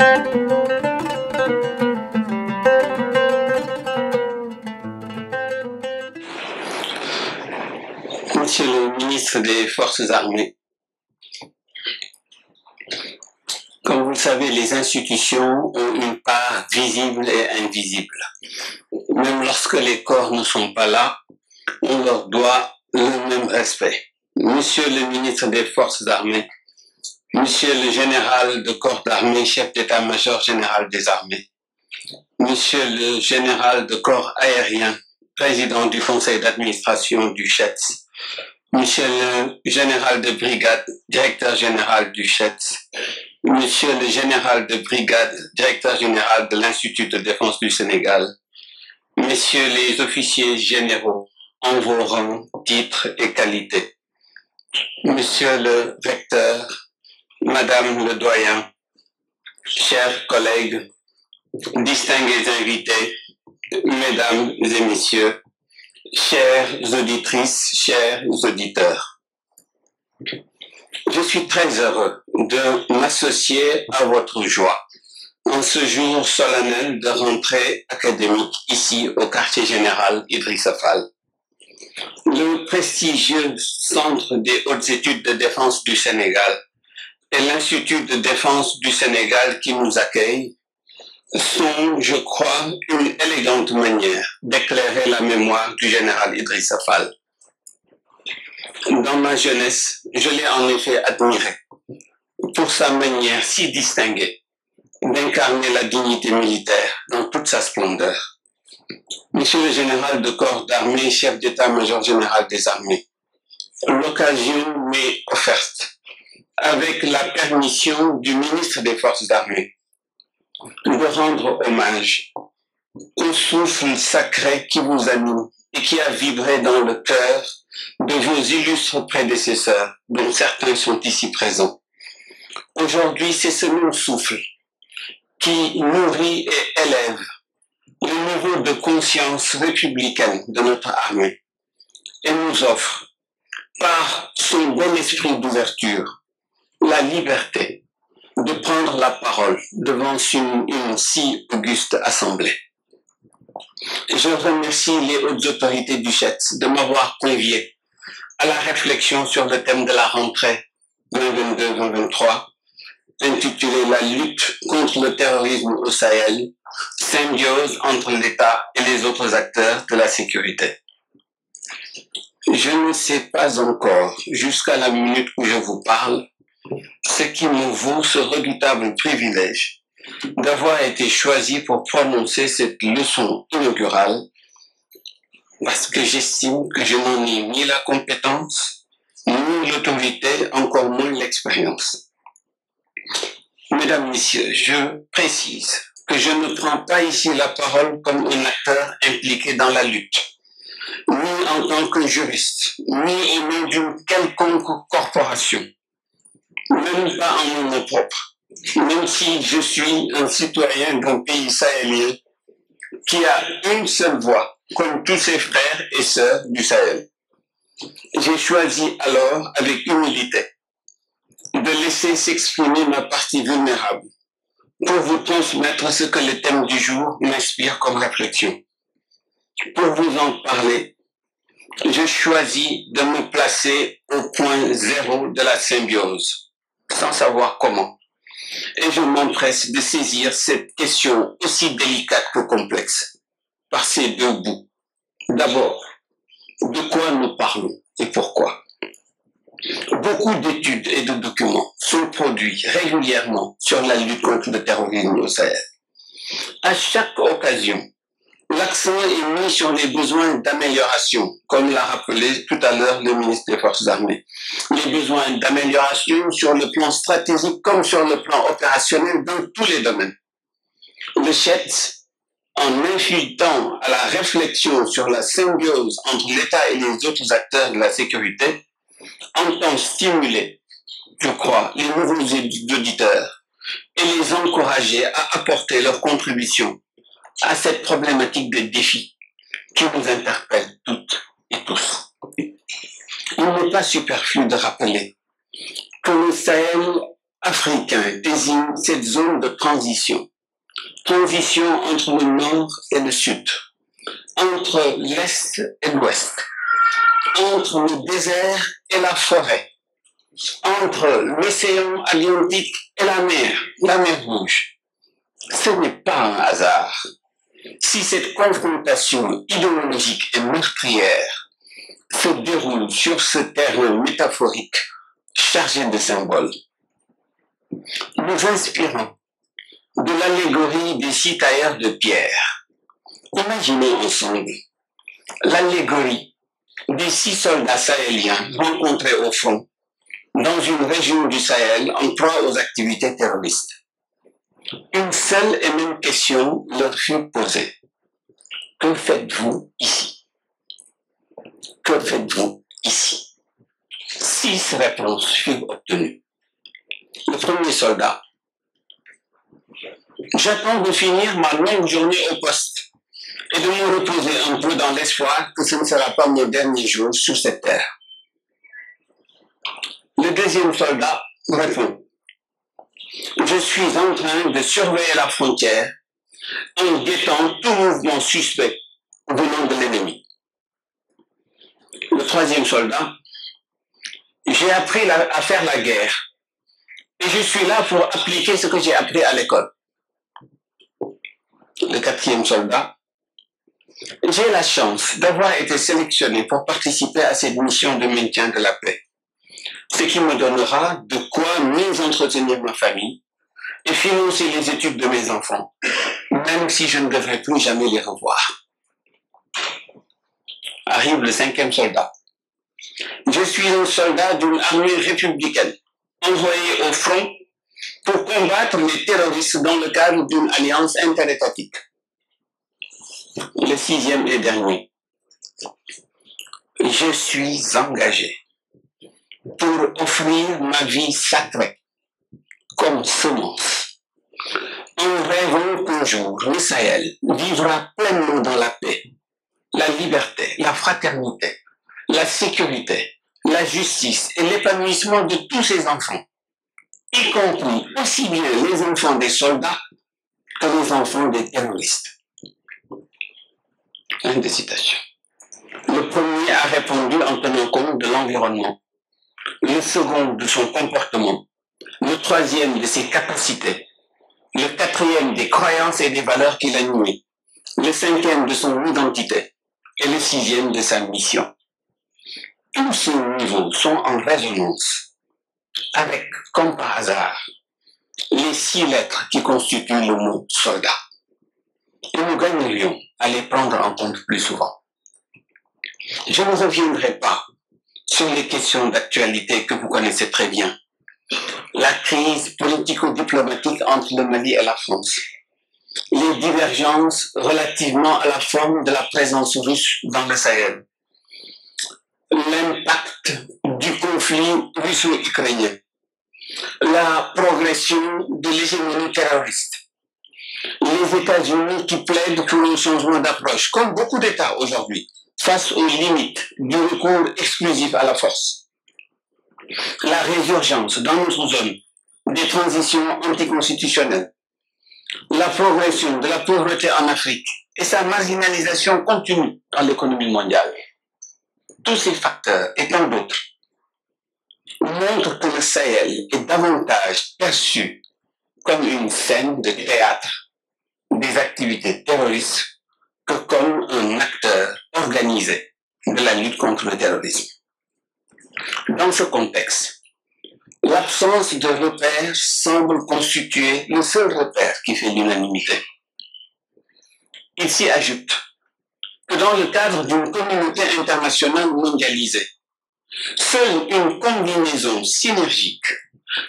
Monsieur le ministre des Forces armées, comme vous le savez, les institutions ont une part visible et invisible. Même lorsque les corps ne sont pas là, on leur doit le même respect. Monsieur le ministre des Forces armées, Monsieur le général de corps d'armée, chef d'état-major général des armées, Monsieur le général de corps aérien, président du conseil d'administration du CHETS, Monsieur le général de brigade, directeur général du CHETS, Monsieur le général de brigade, directeur général de l'Institut de défense du Sénégal, Messieurs les officiers généraux, en vos rangs, titres et qualités, Monsieur le recteur, Madame le doyen, chers collègues, distingués invités, Mesdames et Messieurs, chères auditrices, chers auditeurs. Je suis très heureux de m'associer à votre joie en ce jour solennel de rentrée académique ici au quartier général Idrissa Fall. Le prestigieux Centre des hautes études de défense du Sénégal et l'Institut de défense du Sénégal qui nous accueille sont, je crois, une élégante manière d'éclairer la mémoire du général Idrissa Fall. Dans ma jeunesse, je l'ai en effet admiré pour sa manière si distinguée d'incarner la dignité militaire dans toute sa splendeur. Monsieur le général de corps d'armée, chef d'état-major général des armées, l'occasion m'est offerte, avec la permission du ministre des Forces armées, de rendre hommage au souffle sacré qui vous anime et qui a vibré dans le cœur de vos illustres prédécesseurs, dont certains sont ici présents. Aujourd'hui, c'est ce même souffle qui nourrit et élève le niveau de conscience républicaine de notre armée et nous offre, par son bon esprit d'ouverture, la liberté de prendre la parole devant une si auguste assemblée. Je remercie les hautes autorités du CHETS de m'avoir convié à la réflexion sur le thème de la rentrée 2022-2023, intitulé « La lutte contre le terrorisme au Sahel, symbiose entre l'État et les autres acteurs de la sécurité ». Je ne sais pas encore, jusqu'à la minute où je vous parle, ce qui me vaut ce redoutable privilège d'avoir été choisi pour prononcer cette leçon inaugurale, parce que j'estime que je n'en ai ni la compétence, ni l'autorité, encore moins l'expérience. Mesdames, Messieurs, je précise que je ne prends pas ici la parole comme un acteur impliqué dans la lutte, ni en tant que juriste, ni au nom d'une quelconque corporation, même pas en mon nom propre, même si je suis un citoyen d'un pays sahélien qui a une seule voix, comme tous ses frères et sœurs du Sahel. J'ai choisi alors, avec humilité, de laisser s'exprimer ma partie vulnérable pour vous transmettre ce que le thème du jour m'inspire comme réflexion. Pour vous en parler, je choisis de me placer au point zéro de la symbiose, sans savoir comment. Et je m'empresse de saisir cette question aussi délicate que complexe, par ces deux bouts. D'abord, de quoi nous parlons et pourquoi? Beaucoup d'études et de documents sont produits régulièrement sur la lutte contre le terrorisme au Sahel. À chaque occasion, l'accent est mis sur les besoins d'amélioration, comme l'a rappelé tout à l'heure le ministre des Forces armées. Les besoins d'amélioration sur le plan stratégique comme sur le plan opérationnel dans tous les domaines. Le CHETS, en invitant à la réflexion sur la symbiose entre l'État et les autres acteurs de la sécurité, entend stimuler, je crois, les nouveaux auditeurs et les encourager à apporter leur contribution à cette problématique de défi qui nous interpelle toutes et tous. Il n'est pas superflu de rappeler que le Sahel africain désigne cette zone de transition. Transition entre le nord et le sud, entre l'est et l'ouest, entre le désert et la forêt, entre l'océan Atlantique et la mer Rouge. Ce n'est pas un hasard si cette confrontation idéologique et meurtrière se déroule sur ce terrain métaphorique chargé de symboles. Nous inspirons de l'allégorie des citailleurs de pierre. Imaginez ensemble l'allégorie des 6 soldats sahéliens rencontrés au front dans une région du Sahel en proie aux activités terroristes. Une seule et même question leur fut posée. Que faites-vous ici? Que faites-vous ici? 6 réponses furent obtenues. Le premier soldat: j'attends de finir ma longue journée au poste et de me reposer un peu dans l'espoir que ce ne sera pas mon dernier jour sur cette terre. Le deuxième soldat répond: je suis en train de surveiller la frontière en guettant tout mouvement suspect venant de l'ennemi. Le troisième soldat: j'ai appris à faire la guerre et je suis là pour appliquer ce que j'ai appris à l'école. Le quatrième soldat: j'ai la chance d'avoir été sélectionné pour participer à cette mission de maintien de la paix, ce qui me donnera de quoi mieux entretenir ma famille et financer les études de mes enfants, même si je ne devrais plus jamais les revoir. Arrive le cinquième soldat: je suis un soldat d'une armée républicaine, envoyé au front pour combattre les terroristes dans le cadre d'une alliance interétatique. Le sixième et dernier: je suis engagé pour offrir ma vie sacrée comme semence, en rêvant qu'un jour le Sahel vivra pleinement dans la paix, la liberté, la fraternité, la sécurité, la justice et l'épanouissement de tous ses enfants, y compris aussi bien les enfants des soldats que les enfants des terroristes. Fin de citation. Le premier a répondu en tenant compte de l'environnement, le second de son comportement, le troisième de ses capacités, le quatrième des croyances et des valeurs qui l'animaient, le cinquième de son identité et le sixième de sa mission. Tous ces niveaux sont en résonance avec, comme par hasard, les 6 lettres qui constituent le mot soldat. Et nous gagnerions à les prendre en compte plus souvent. Je ne reviendrai pas sur les questions d'actualité que vous connaissez très bien. La crise politico-diplomatique entre le Mali et la France. Les divergences relativement à la forme de la présence russe dans le Sahel. L'impact du conflit russo-ukrainien. La progression de l'hégémonie terroriste. Les États-Unis qui plaident pour un changement d'approche, comme beaucoup d'États aujourd'hui, face aux limites du recours exclusif à la force. La résurgence dans notre zone des transitions anticonstitutionnelles. La progression de la pauvreté en Afrique et sa marginalisation continue dans l'économie mondiale. Tous ces facteurs et tant d'autres montrent que le Sahel est davantage perçu comme une scène de théâtre des activités terroristes que comme un acteur organisé de la lutte contre le terrorisme. Dans ce contexte, l'absence de repères semble constituer le seul repère qui fait l'unanimité. Il s'y ajoute que dans le cadre d'une communauté internationale mondialisée, seule une combinaison synergique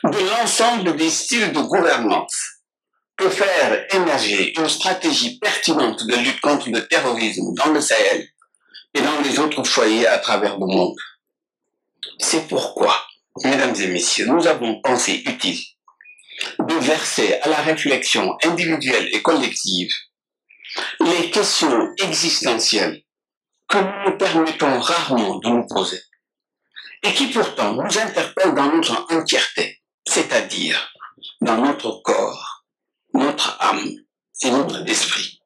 de l'ensemble des styles de gouvernance peut faire émerger une stratégie pertinente de lutte contre le terrorisme dans le Sahel et dans les autres foyers à travers le monde. C'est pourquoi, mesdames et messieurs, nous avons pensé utile de verser à la réflexion individuelle et collective les questions existentielles que nous nous permettons rarement de nous poser et qui pourtant nous interpellent dans notre entièreté, c'est-à-dire dans notre corps, notre âme et notre esprit.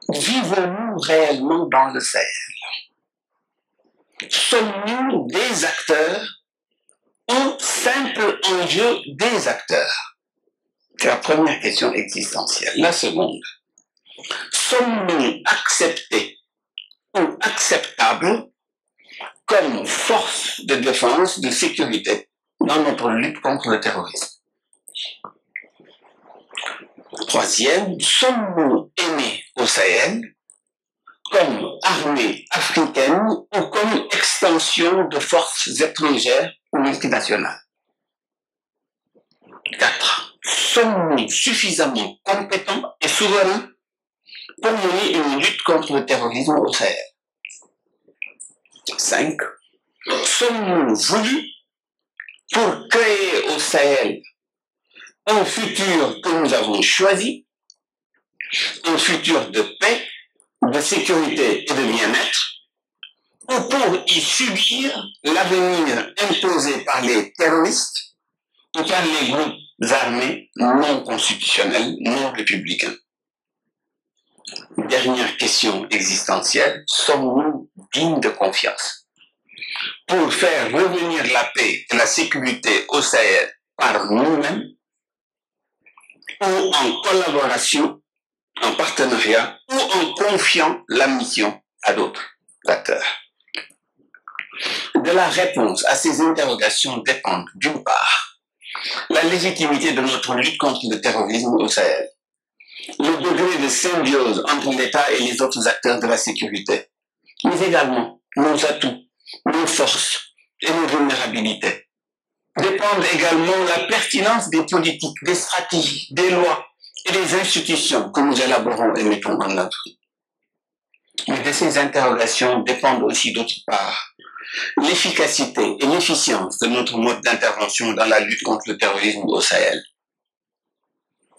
Vivons-nous réellement dans le Sahel? Sommes-nous des acteurs ou simples enjeux des acteurs? C'est la première question existentielle. La seconde, sommes-nous acceptés ou acceptables comme force de défense, de sécurité dans notre lutte contre le terrorisme? Troisième, sommes-nous aimés au Sahel comme armée africaine ou comme extension de forces étrangères ou multinationales? 4. Sommes-nous suffisamment compétents et souverains pour mener une lutte contre le terrorisme au Sahel? 5. Sommes-nous voulus pour créer au Sahel un futur que nous avons choisi, un futur de paix, de sécurité et de bien-être, ou pour y subir l'avenir imposé par les terroristes ou par les groupes armés non constitutionnels, non républicains? Dernière question existentielle, sommes-nous dignes de confiance pour faire revenir la paix et la sécurité au Sahel par nous-mêmes ou en collaboration, en partenariat ou en confiant la mission à d'autres acteurs? De la réponse à ces interrogations dépend d'une part la légitimité de notre lutte contre le terrorisme au Sahel, le degré de symbiose entre l'État et les autres acteurs de la sécurité, mais également nos atouts, nos forces et nos vulnérabilités. Dépendent également la pertinence des politiques, des stratégies, des lois et des institutions que nous élaborons et mettons en œuvre. Mais de ces interrogations dépendent aussi d'autre part l'efficacité et l'efficience de notre mode d'intervention dans la lutte contre le terrorisme au Sahel.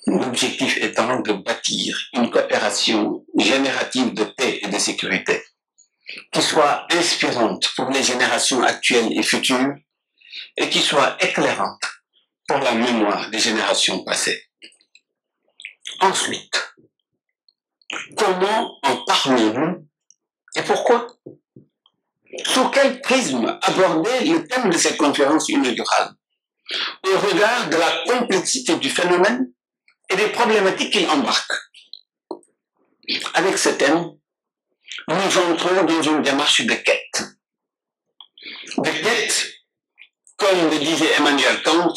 L'objectif étant de bâtir une coopération générative de paix et de sécurité qui soit inspirante pour les générations actuelles et futures et qui soit éclairante pour la mémoire des générations passées. Ensuite, comment en parlons-nous et pourquoi? Sous quel prisme aborder le thème de cette conférence inaugurale au regard de la complexité du phénomène et des problématiques qu'il embarque? Avec ce thème, nous entrons dans une démarche de quête. De quête, comme le disait Emmanuel Kant,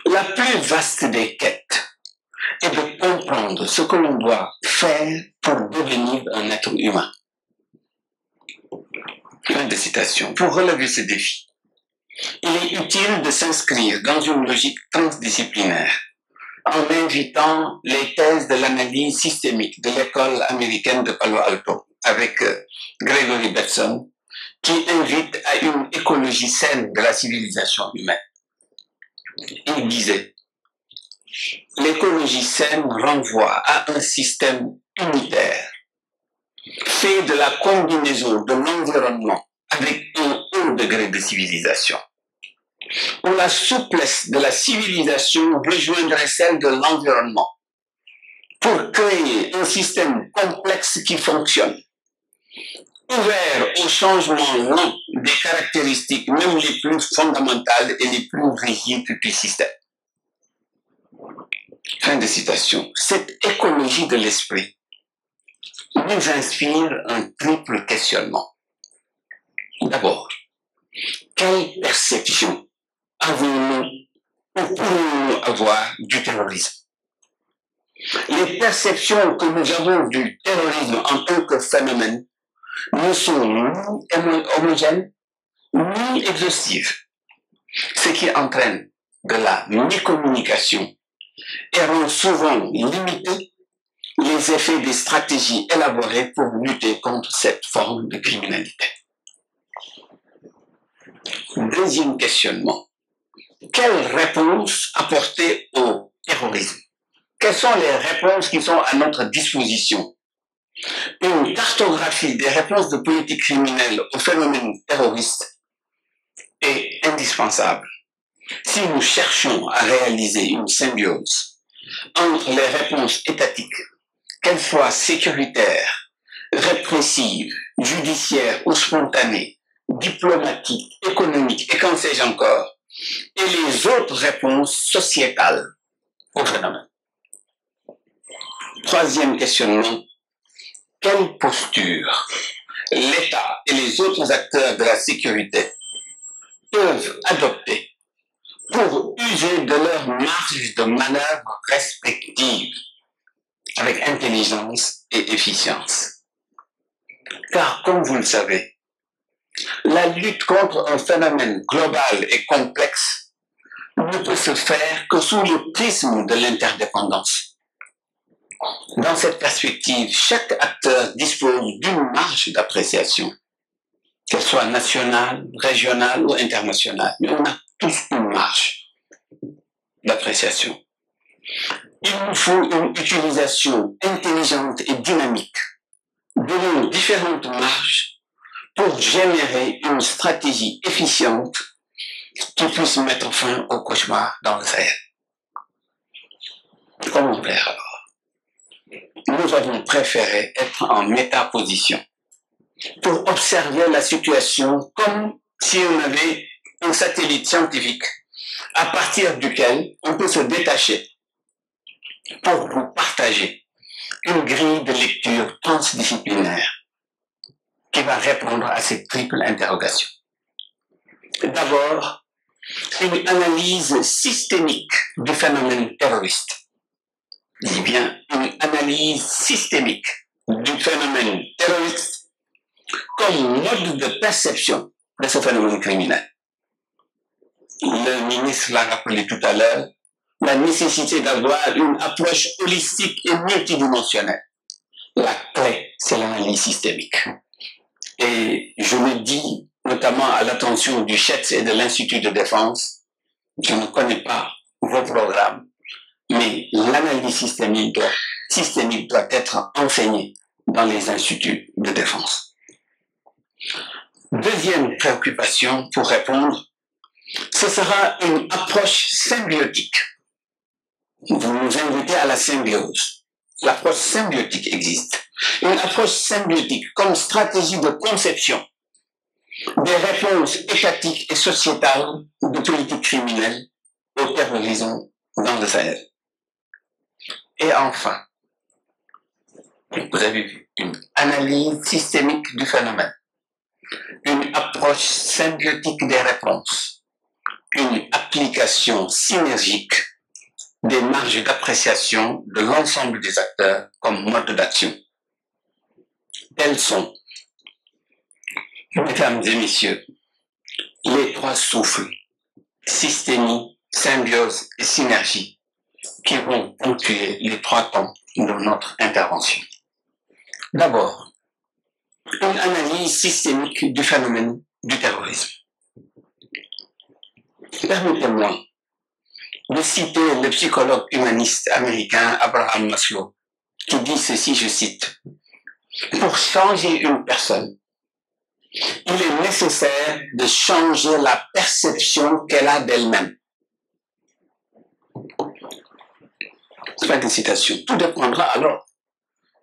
la plus vaste des quêtes est de comprendre ce que l'on doit faire pour devenir un être humain. Fin de citation. Pour relever ce défi, il est utile de s'inscrire dans une logique transdisciplinaire en invitant les thèses de l'analyse systémique de l'école américaine de Palo Alto avec Gregory Bateson, qui invite à une écologie saine de la civilisation humaine. Il disait, l'écologie saine renvoie à un système unitaire, fait de la combinaison de l'environnement avec un haut degré de civilisation, où la souplesse de la civilisation rejoindrait celle de l'environnement, pour créer un système complexe qui fonctionne, ouvert au changement lent des caractéristiques même les plus fondamentales et les plus rigides du système. Fin de citation. Cette écologie de l'esprit nous inspire un triple questionnement. D'abord, quelle perception avons-nous ou pourrions-nous avoir du terrorisme? Les perceptions que nous avons du terrorisme en tant que phénomène ne sont ni homogènes ni exhaustives, ce qui entraîne de la mécommunication et rend souvent limités les effets des stratégies élaborées pour lutter contre cette forme de criminalité. Deuxième questionnement. Quelle réponse apporter au terrorisme? Quelles sont les réponses qui sont à notre disposition? Une cartographie des réponses de politique criminelle au phénomène terroriste est indispensable si nous cherchons à réaliser une symbiose entre les réponses étatiques, qu'elles soient sécuritaires, répressives, judiciaires ou spontanées, diplomatiques, économiques et qu'en sais-je encore, et les autres réponses sociétales au phénomène. Troisième questionnement, quelle posture l'État et les autres acteurs de la sécurité peuvent adopter pour user de leur marge de manœuvre respective avec intelligence et efficience. Car, comme vous le savez, la lutte contre un phénomène global et complexe ne peut se faire que sous le prisme de l'interdépendance. Dans cette perspective, chaque acteur dispose d'une marge d'appréciation, qu'elle soit nationale, régionale ou internationale. Mais on a tous une marge d'appréciation. Il nous faut une utilisation intelligente et dynamique de nos différentes marges pour générer une stratégie efficiente qui puisse mettre fin au cauchemar dans le Sahel. Comment faire alors? Nous avons préféré être en métaposition pour observer la situation comme si on avait un satellite scientifique à partir duquel on peut se détacher pour vous partager une grille de lecture transdisciplinaire qui va répondre à cette triple interrogation. D'abord, une analyse systémique du phénomène terroriste. Je dis bien une analyse systémique du phénomène terroriste comme mode de perception de ce phénomène criminel. Le ministre l'a rappelé tout à l'heure, la nécessité d'avoir une approche holistique et multidimensionnelle. La clé, c'est l'analyse systémique. Et je le dis notamment à l'attention du CHETS et de l'Institut de défense, je ne connais pas vos programmes, mais l'analyse systémique doit être enseignée dans les instituts de défense. Deuxième préoccupation pour répondre, ce sera une approche symbiotique. Vous nous invitez à la symbiose. L'approche symbiotique existe. Une approche symbiotique comme stratégie de conception des réponses étatiques et sociétales de politique criminelle au terrorisme dans le Sahel. Et enfin, vous avez vu une analyse systémique du phénomène, une approche symbiotique des réponses, une application synergique des marges d'appréciation de l'ensemble des acteurs comme mode d'action. Tels sont, mesdames et messieurs, les trois souffles, systémie, symbiose et synergie, qui vont ponctuer les trois temps de notre intervention. D'abord, une analyse systémique du phénomène du terrorisme. Permettez-moi de citer le psychologue humaniste américain Abraham Maslow, qui dit ceci, je cite, « Pour changer une personne, il est nécessaire de changer la perception qu'elle a d'elle-même. » C'est pas une citation. Tout dépendra alors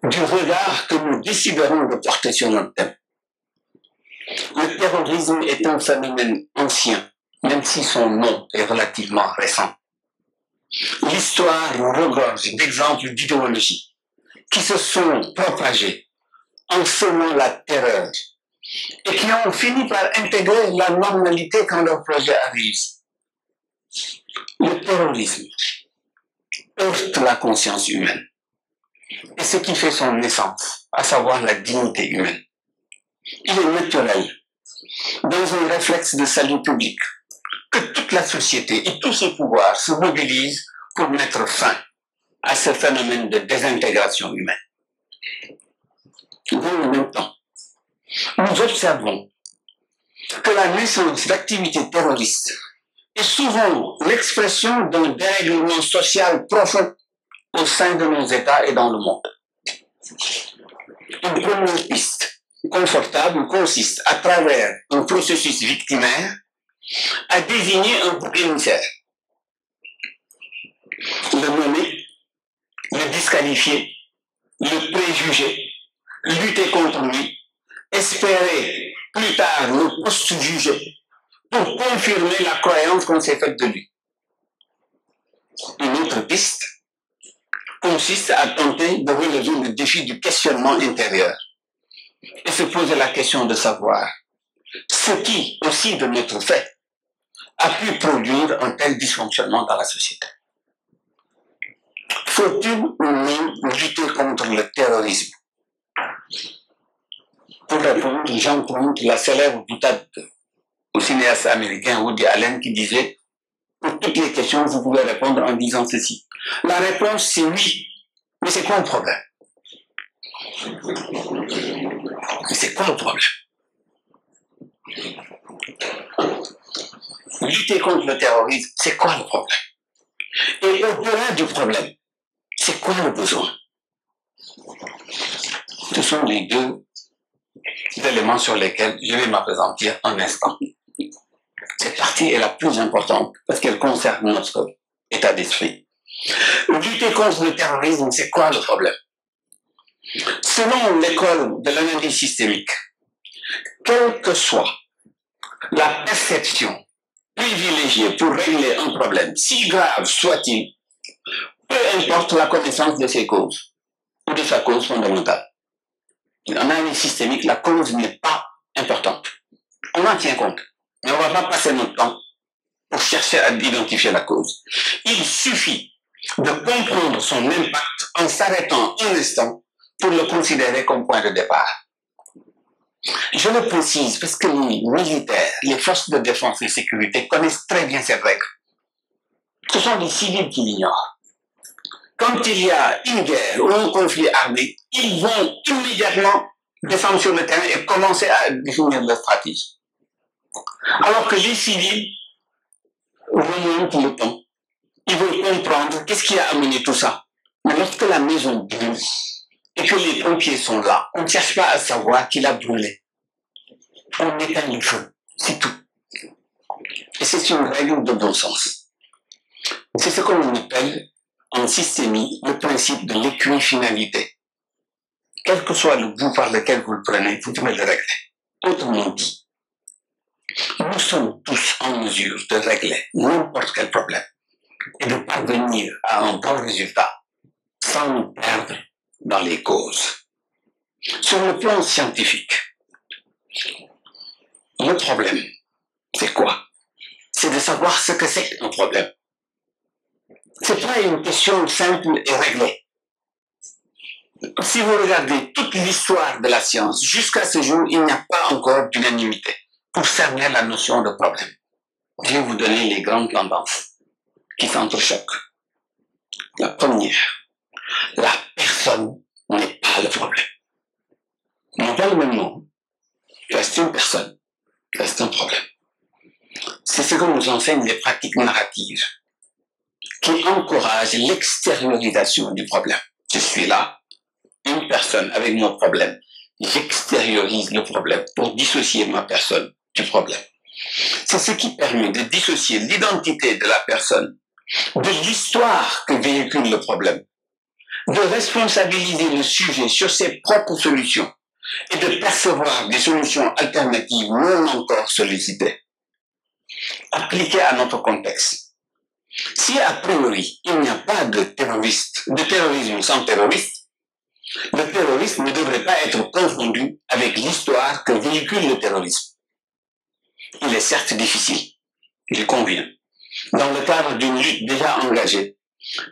du regard que nous déciderons de porter sur notre thème. Le terrorisme est un phénomène ancien, même si son nom est relativement récent. L'histoire regorge d'exemples d'idéologies qui se sont propagées en semant la terreur et qui ont fini par intégrer la normalité quand leur projet a réussi. Le terrorisme heurte la conscience humaine et ce qui fait son essence, à savoir la dignité humaine. Il est naturel, dans un réflexe de salut public, que toute la société et tous ses pouvoirs se mobilisent pour mettre fin à ce phénomène de désintégration humaine. Dans le même temps, nous observons que la naissance d'activités terroristes est souvent l'expression d'un dérèglement social profond au sein de nos États et dans le monde. Une première piste confortable consiste à travers un processus victimaire à désigner un bouc émissaire, le nommer, le disqualifier, le préjuger, lutter contre lui, espérer plus tard le post-juger pour confirmer la croyance qu'on s'est faite de lui. Une autre piste consiste à tenter de relever le défi du questionnement intérieur et se poser la question de savoir ce qui, aussi de notre fait, a pu produire un tel dysfonctionnement dans la société. Faut-il ou non lutter contre le terrorisme? Pour répondre, j'emprunte la célèbre boutade au cinéaste américain Woody Allen qui disait « Pour toutes les questions, vous pouvez répondre en disant ceci. » La réponse, c'est oui. Mais c'est quoi le problème? Mais c'est quoi le problème? Lutter contre le terrorisme, c'est quoi le problème? Et au-delà du problème, c'est quoi le besoin? Ce sont les deux éléments sur lesquels je vais m'appesantir un instant. Cette partie est la plus importante parce qu'elle concerne notre état d'esprit. Lutter contre le terrorisme, c'est quoi le problème? Selon l'école de l'analyse systémique, quelle que soit la perception privilégiée pour régler un problème, si grave soit-il, peu importe la connaissance de ses causes ou de sa cause fondamentale. En analyse systémique, la cause n'est pas importante. On en tient compte, mais on ne va pas passer notre temps pour chercher à identifier la cause. Il suffit de comprendre son impact en s'arrêtant un instant pour le considérer comme point de départ. Je le précise parce que les militaires, les forces de défense et de sécurité connaissent très bien cette règle. Ce sont les civils qui l'ignorent. Quand il y a une guerre ou un conflit armé, ils vont immédiatement descendre sur le terrain et commencer à définir leur stratégie. Alors que les civils remontent le temps. Ils veulent comprendre qu'est-ce qui a amené tout ça. Mais lorsque la maison brûle et que les pompiers sont là, on ne cherche pas à savoir qui l'a brûlé. On éteint le feu, c'est tout. Et c'est une règle de bon sens. C'est ce qu'on appelle en systémie le principe de l'équifinalité. Quel que soit le bout par lequel vous le prenez, vous pouvez le régler. Autrement dit, nous sommes tous en mesure de régler n'importe quel problème et de parvenir à un bon résultat sans nous perdre dans les causes. Sur le plan scientifique, le problème, c'est quoi? C'est de savoir ce que c'est un problème. C'est pas une question simple et réglée. Si vous regardez toute l'histoire de la science, jusqu'à ce jour, il n'y a pas encore d'unanimité pour cerner la notion de problème. Je vais vous donner les grandes tendances qui s'entrechoquent. La première, la personne n'est pas le problème. On n'a pas le même nom. Reste une personne, reste un problème. C'est ce que nous enseignent les pratiques narratives qui encouragent l'extériorisation du problème. Je suis là, une personne avec mon problème. J'extériorise le problème pour dissocier ma personne du problème. C'est ce qui permet de dissocier l'identité de la personne de l'histoire que véhicule le problème, de responsabiliser le sujet sur ses propres solutions et de percevoir des solutions alternatives non encore sollicitées. Appliquées à notre contexte. Si a priori il n'y a pas de terrorisme sans terroriste, le terrorisme ne devrait pas être confondu avec l'histoire que véhicule le terrorisme. Il est certes difficile, il convient, dans le cadre d'une lutte déjà engagée,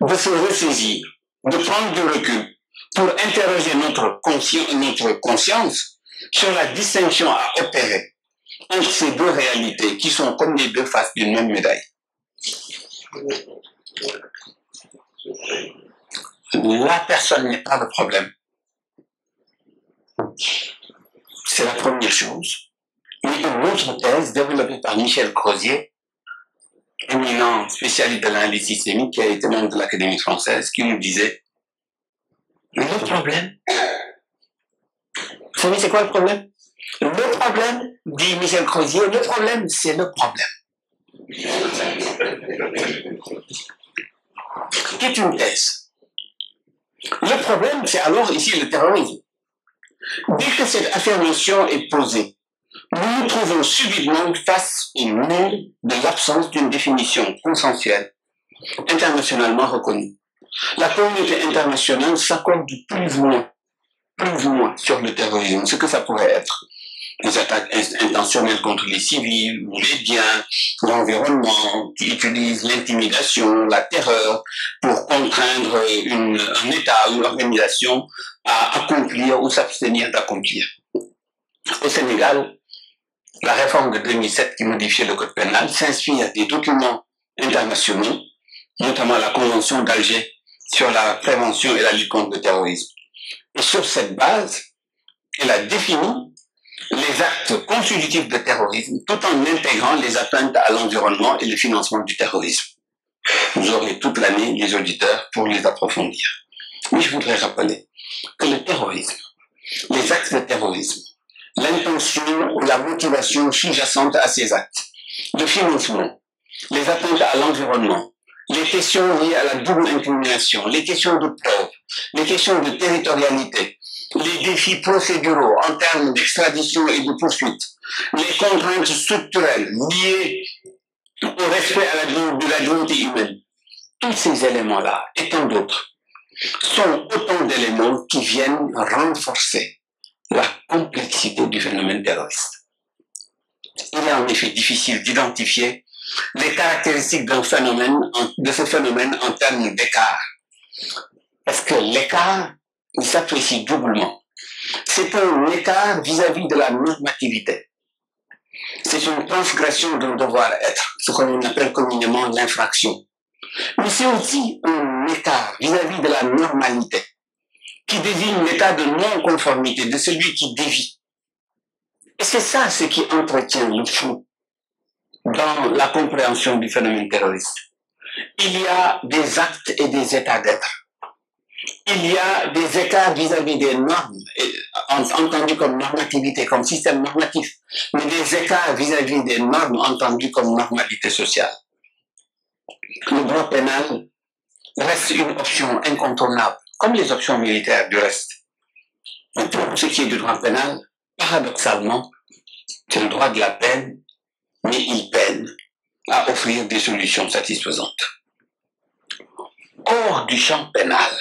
de se ressaisir, de prendre du recul pour interroger notre conscience sur la distinction à opérer entre ces deux réalités qui sont comme les deux faces d'une même médaille. La personne n'est pas le problème. C'est la première chose. Mais une autre thèse développée par Michel Crozier, éminent spécialiste de l'analyse systémique qui a été membre de l'Académie française, qui nous disait le problème. Vous savez c'est quoi le problème? Le problème, dit Michel Crozier, le problème c'est le problème. qui est une thèse. Le problème, c'est alors ici le terrorisme. Dès que cette affirmation est posée, nous nous trouvons subitement face au mur de l'absence d'une définition consensuelle, internationalement reconnue. La communauté internationale s'accorde plus ou moins sur le terrorisme, ce que ça pourrait être. Les attaques intentionnelles contre les civils, les biens, l'environnement, qui utilisent l'intimidation, la terreur pour contraindre un État ou une organisation à accomplir ou s'abstenir d'accomplir. Au Sénégal, la réforme de 2007 qui modifiait le code pénal s'inspire des documents internationaux, notamment la Convention d'Alger sur la prévention et la lutte contre le terrorisme. Et sur cette base, elle a défini les actes constitutifs de terrorisme tout en intégrant les atteintes à l'environnement et le financement du terrorisme. Vous aurez toute l'année les auditeurs pour les approfondir. Mais je voudrais rappeler que le terrorisme, les actes de terrorisme, l'intention ou la motivation sous-jacente à ces actes, le financement, les atteintes à l'environnement, les questions liées à la double incrimination, les questions de preuve, les questions de territorialité, les défis procéduraux en termes d'extradition et de poursuite, les contraintes structurelles liées au respect de la dignité humaine. Tous ces éléments-là, et tant d'autres, sont autant d'éléments qui viennent renforcer la complexité du phénomène terroriste. Il est en effet difficile d'identifier les caractéristiques de ce phénomène en termes d'écart. Parce que l'écart, il s'apprécie doublement. C'est un écart vis-à-vis de la normativité. C'est une transgression d'un devoir-être, ce qu'on appelle communément l'infraction. Mais c'est aussi un écart vis-à-vis de la normalité, qui désigne l'état de non-conformité de celui qui dévie. Et c'est ça ce qui entretient le flou dans la compréhension du phénomène terroriste. Il y a des actes et des états d'être. Il y a des écarts vis-à-vis des normes, entendues comme normativité, comme système normatif, mais des écarts vis-à-vis des normes entendues comme normalité sociale. Le droit pénal reste une option incontournable, comme les options militaires du reste. Donc, pour ce qui est du droit pénal, paradoxalement, c'est le droit de la peine, mais il peine à offrir des solutions satisfaisantes. Hors du champ pénal,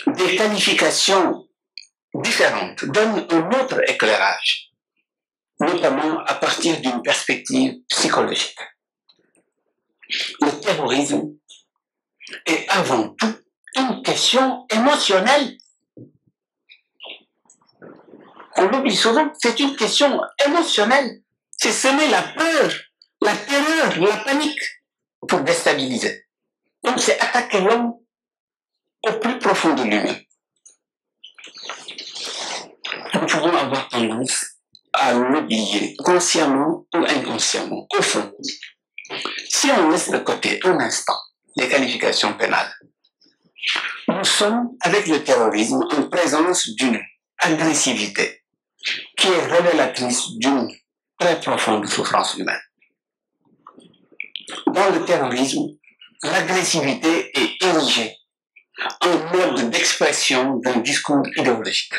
des qualifications différentes donnent un autre éclairage, notamment à partir d'une perspective psychologique. Le terrorisme est avant tout une question émotionnelle. On l'oublie souvent, c'est une question émotionnelle. C'est semer la peur, la terreur, la panique pour déstabiliser. Donc c'est attaquer l'homme au plus profond de lui-même. Nous pouvons avoir tendance à l'oublier, consciemment ou inconsciemment. Au fond, si on laisse de côté un instant les qualifications pénales, nous sommes, avec le terrorisme, en présence d'une agressivité qui est révélatrice d'une très profonde souffrance humaine. Dans le terrorisme, l'agressivité est érigée en mode d'expression d'un discours idéologique.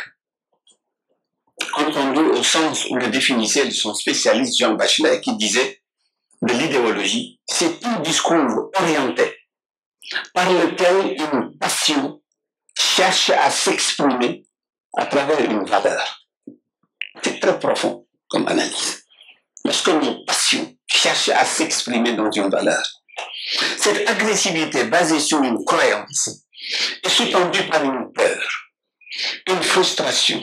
Entendu au sens où le définissait son spécialiste Jean Bachelet, qui disait de l'idéologie, c'est tout discours orienté par lequel une passion cherche à s'exprimer à travers une valeur. C'est très profond comme analyse. Lorsque nos passions cherchent à s'exprimer dans une valeur, cette agressivité basée sur une croyance est sous-tendue par une peur, une frustration,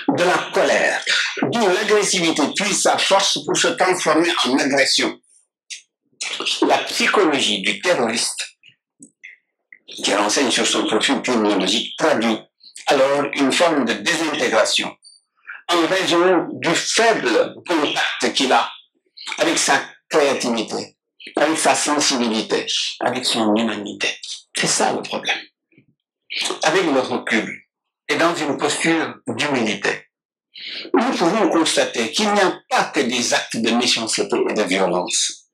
de la colère, d'où l'agressivité puise sa force pour se transformer en agression. La psychologie du terroriste, qui renseigne sur son profil criminologique, traduit alors une forme de désintégration en raison du faible contact qu'il a avec sa créativité, avec sa sensibilité, avec son humanité. C'est ça le problème. Avec le recul et dans une posture d'humilité, nous pouvons constater qu'il n'y a pas que des actes de méchanceté et de violence.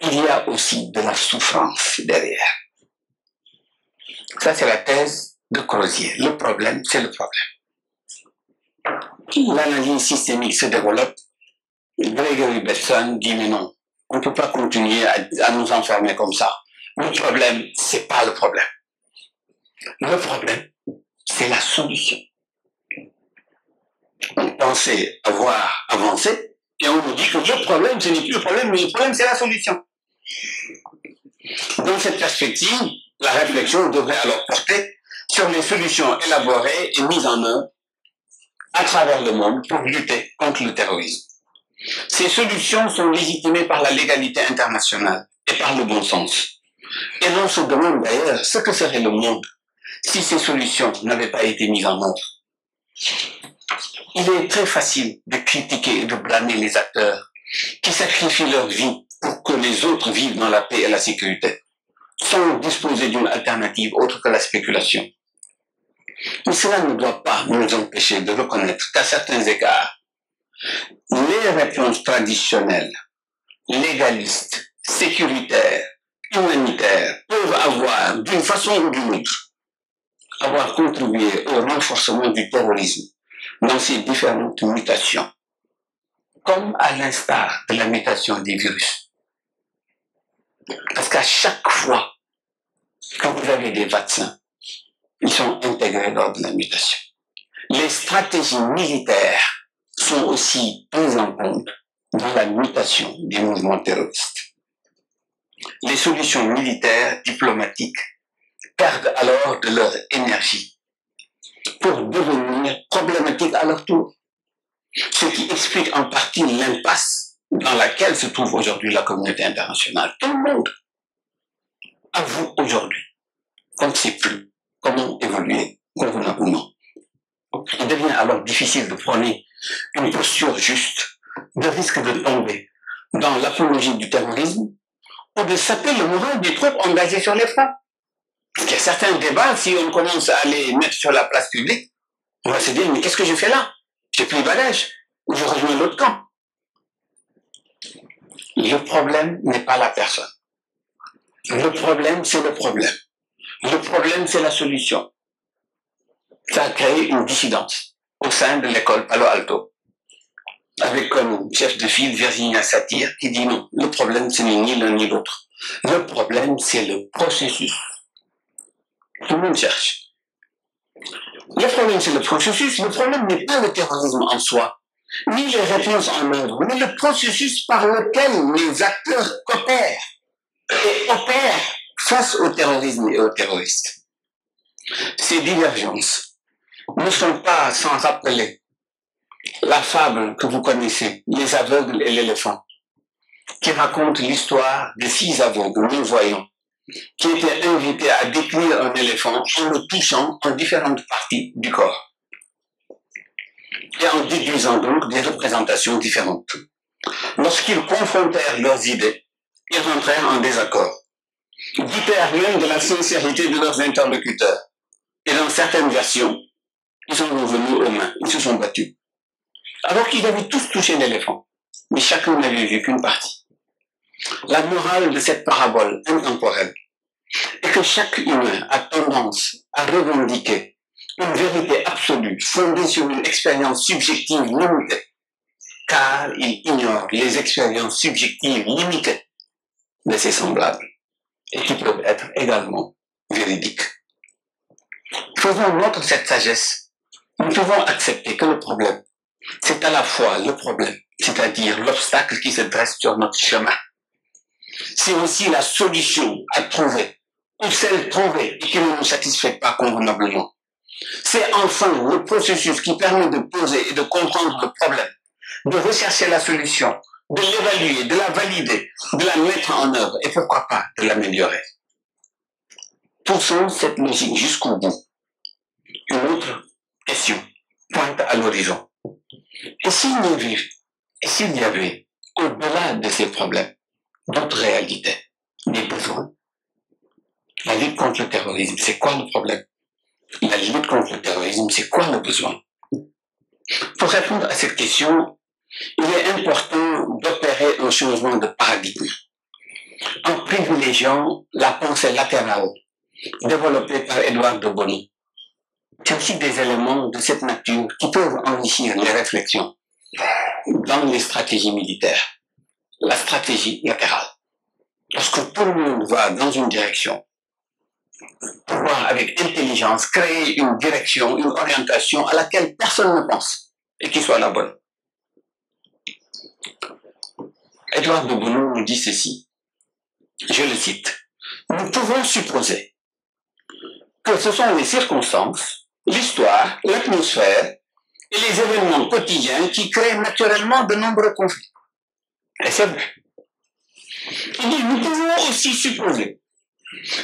Il y a aussi de la souffrance derrière. Ça, c'est la thèse de Crozier. Le problème, c'est le problème. L'analyse systémique se développe. Gregory Bateson dit, mais non, on ne peut pas continuer à nous enfermer comme ça. Le problème, c'est pas le problème. Le problème, c'est la solution. On pensait avoir avancé, et on nous dit que le problème, ce n'est plus le problème, mais le problème, c'est la solution. Dans cette perspective, la réflexion devrait alors porter sur les solutions élaborées et mises en œuvre à travers le monde pour lutter contre le terrorisme. Ces solutions sont légitimées par la légalité internationale et par le bon sens. Et l'on se demande d'ailleurs ce que serait le monde si ces solutions n'avaient pas été mises en œuvre. Il est très facile de critiquer et de blâmer les acteurs qui sacrifient leur vie pour que les autres vivent dans la paix et la sécurité, sans disposer d'une alternative autre que la spéculation. Mais cela ne doit pas nous empêcher de reconnaître qu'à certains égards, les réponses traditionnelles, légalistes, sécuritaires, humanitaires, peuvent avoir, d'une façon ou d'une autre, avoir contribué au renforcement du terrorisme dans ses différentes mutations, comme à l'instar de la mutation des virus. Parce qu'à chaque fois que vous avez des vaccins, ils sont intégrés lors de la mutation. Les stratégies militaires sont aussi prises en compte dans la mutation des mouvements terroristes. Les solutions militaires, diplomatiques, perdent alors de leur énergie pour devenir problématiques à leur tour. Ce qui explique en partie l'impasse dans laquelle se trouve aujourd'hui la communauté internationale. Tout le monde avoue aujourd'hui qu'on ne sait plus comment évoluer convenablement. Il devient alors difficile de prôner une posture juste, de risque de tomber dans l'apologie du terrorisme ou de saper le moral des troupes engagées sur les fronts. Parce qu'il y a certains débats, si on commence à les mettre sur la place publique, on va se dire, mais qu'est-ce que je fais là? J'ai plus de bagages, ou je rejoins l'autre camp. Le problème n'est pas la personne. Le problème, c'est le problème. Le problème, c'est la solution. Ça a créé une dissidence au sein de l'école Palo Alto, avec comme chef de file Virginia Satir, qui dit non, le problème, ce n'est ni l'un ni l'autre. Le problème, c'est le processus. Tout le monde cherche. Le problème, c'est le processus. Le problème n'est pas le terrorisme en soi, ni les réponses en œuvre, mais le processus par lequel les acteurs coopèrent et opèrent face au terrorisme et aux terroristes. Ces divergences ne sont pas sans rappeler la fable que vous connaissez, les aveugles et l'éléphant, qui raconte l'histoire de 6 aveugles non-voyants qui étaient invités à décrire un éléphant en le touchant en différentes parties du corps et en déduisant donc des représentations différentes. Lorsqu'ils confrontèrent leurs idées, ils rentrèrent en désaccord, doutèrent même de la sincérité de leurs interlocuteurs. Et dans certaines versions, ils sont revenus aux mains, ils se sont battus. Alors qu'ils avaient tous touché l'éléphant, mais chacun n'avait vu qu'une partie. La morale de cette parabole intemporelle est que chaque humain a tendance à revendiquer une vérité absolue fondée sur une expérience subjective limitée, car il ignore les expériences subjectives limitées de ses semblables et qui peuvent être également véridiques. Faisons nôtre cette sagesse. Nous pouvons accepter que le problème, c'est à la fois le problème, c'est-à-dire l'obstacle qui se dresse sur notre chemin. C'est aussi la solution à trouver, ou celle trouvée et qui ne nous satisfait pas convenablement. C'est enfin le processus qui permet de poser et de comprendre le problème, de rechercher la solution, de l'évaluer, de la valider, de la mettre en œuvre et pourquoi pas de l'améliorer. Poussons cette logique jusqu'au bout. Une autre question pointe à l'horizon. Et s'il y avait, au-delà de ces problèmes, d'autres réalités, des besoins? La lutte contre le terrorisme, c'est quoi le problème? La lutte contre le terrorisme, c'est quoi le besoin? Pour répondre à cette question, il est important d'opérer un changement de paradigme en privilégiant la pensée latérale développée par Édouard de Bonny. Il y a aussi des éléments de cette nature qui peuvent enrichir les réflexions dans les stratégies militaires. La stratégie latérale. Lorsque tout le monde va dans une direction, pouvoir avec intelligence créer une direction, une orientation à laquelle personne ne pense et qui soit la bonne. Édouard de Bonneau nous dit ceci, je le cite, nous pouvons supposer que ce sont les circonstances, l'histoire, l'atmosphère et les événements quotidiens qui créent naturellement de nombreux conflits. Et c'est vrai. Il dit, nous pouvons aussi supposer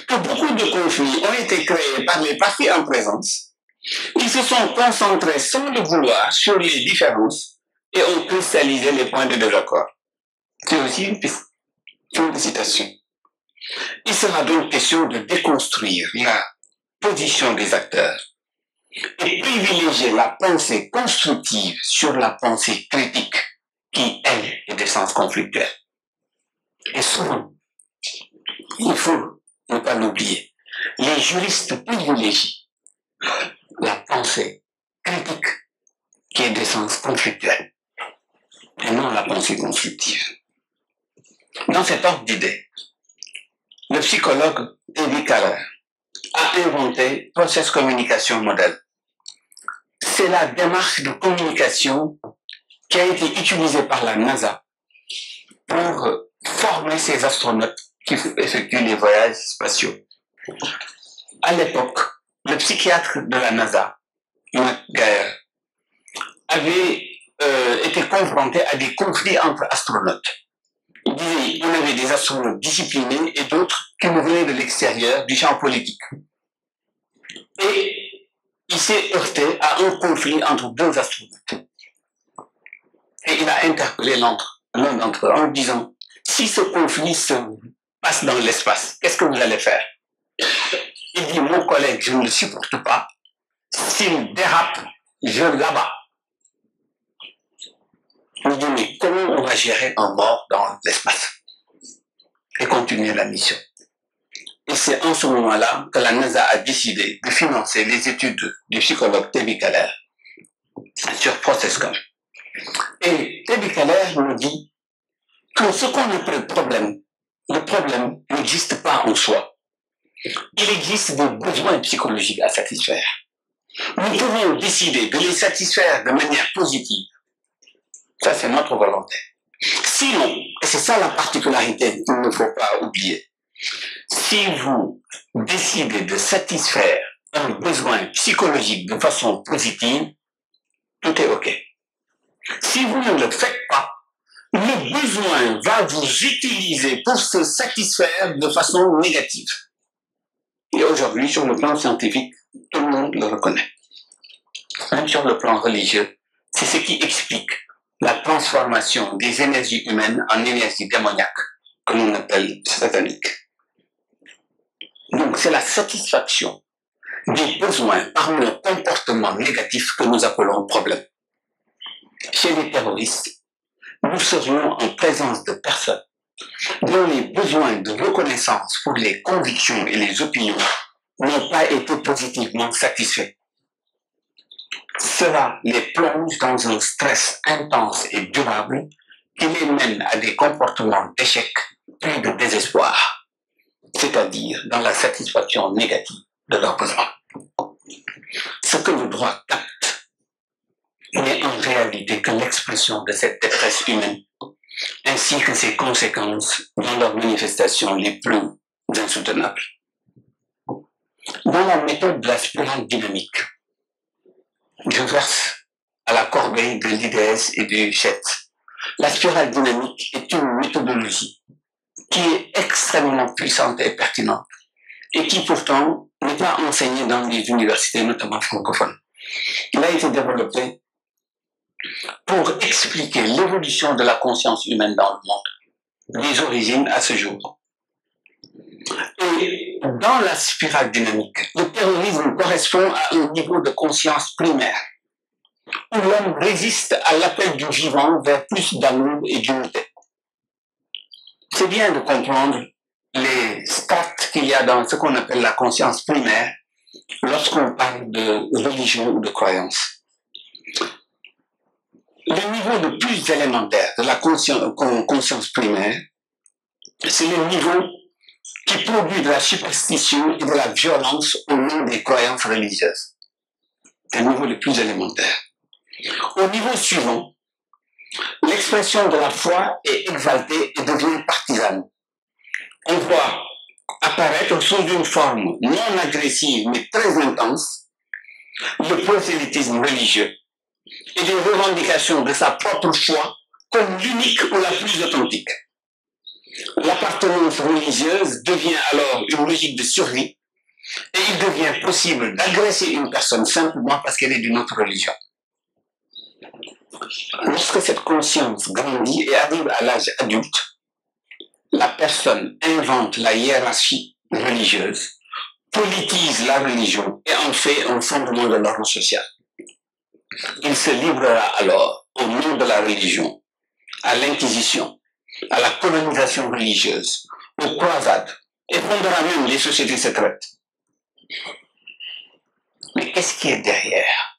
que beaucoup de conflits ont été créés par les parties en présence, qui se sont concentrés sans le vouloir sur les différences et ont cristallisé les points de désaccord. C'est aussi une piste. Fin de citation. Il sera donc question de déconstruire la position des acteurs et privilégier la pensée constructive sur la pensée critique qui, elle, est d'essence conflictuelle. Et souvent, il faut ne pas l'oublier, les juristes privilégient la pensée critique qui est d'essence conflictuelle et non la pensée constructive. Dans cet ordre d'idées, le psychologue David Kaler a inventé Process Communication Model. C'est la démarche de communication qui a été utilisée par la NASA pour former ses astronautes qui effectuent les voyages spatiaux. À l'époque, le psychiatre de la NASA, Matt Geyer, avait été confronté à des conflits entre astronautes. Il disait qu'on avait des astronautes disciplinés et d'autres qui nous venaient de l'extérieur, du champ politique. Et il s'est heurté à un conflit entre deux astronautes. Et il a interpellé l'un d'entre eux en disant, si ce conflit se passe dans l'espace, qu'est-ce que vous allez faire? Il dit, mon collègue, je ne le supporte pas. S'il dérape, je l'abats. Il dit, mais comment on va gérer un mort dans l'espace et continuer la mission? Et c'est en ce moment-là que la NASA a décidé de financer les études du psychologue David Kaler sur ProcessCom. Et David Kaler nous dit que ce qu'on appelle le problème n'existe pas en soi. Il existe des besoins psychologiques à satisfaire. Nous pouvons décider de les satisfaire de manière positive. Ça, c'est notre volonté. Sinon, et c'est ça la particularité qu'il ne faut pas oublier, si vous décidez de satisfaire un besoin psychologique de façon positive, tout est OK. Si vous ne le faites pas, le besoin va vous utiliser pour se satisfaire de façon négative. Et aujourd'hui, sur le plan scientifique, tout le monde le reconnaît. Même sur le plan religieux, c'est ce qui explique la transformation des énergies humaines en énergie démoniaque, que l'on appelle satanique. Donc, c'est la satisfaction des besoins par le comportement négatif que nous appelons problème. Chez les terroristes, nous serions en présence de personnes dont les besoins de reconnaissance pour les convictions et les opinions n'ont pas été positivement satisfaits. Cela les plonge dans un stress intense et durable qui les mène à des comportements d'échec puis de désespoir, c'est-à-dire dans la satisfaction négative de leurs besoins. Ce que le droit capte n'est en réalité que l'expression de cette détresse humaine, ainsi que ses conséquences dans leurs manifestations les plus insoutenables. Dans la méthode de la spirale dynamique, je verse à la corbeille de l'IDS et du CHET. La spirale dynamique est une méthodologie qui est extrêmement puissante et pertinente et qui pourtant n'est pas enseignée dans les universités, notamment francophones. Il a été développé pour expliquer l'évolution de la conscience humaine dans le monde, des origines à ce jour. Et dans la spirale dynamique, le terrorisme correspond à un niveau de conscience primaire. où l'homme résiste à l'appel du vivant vers plus d'amour et d'unité. C'est bien de comprendre les strates qu'il y a dans ce qu'on appelle la conscience primaire lorsqu'on parle de religion ou de croyance. Le niveau le plus élémentaire de la conscience primaire, c'est le niveau qui produit de la superstition et de la violence au nom des croyances religieuses. C'est le niveau le plus élémentaire. Au niveau suivant, l'expression de la foi est exaltée et devient partisane. On voit apparaître sous une forme non agressive mais très intense le prosélytisme religieux et des revendications de sa propre foi comme l'unique ou la plus authentique. L'appartenance religieuse devient alors une logique de survie et il devient possible d'agresser une personne simplement parce qu'elle est d'une autre religion. Lorsque cette conscience grandit et arrive à l'âge adulte, la personne invente la hiérarchie religieuse, politise la religion et en fait un fondement de l'ordre social. Il se livrera alors, au nom de la religion, à l'inquisition, à la colonisation religieuse, aux croisades, et fondera même les sociétés secrètes. Mais qu'est-ce qui est derrière?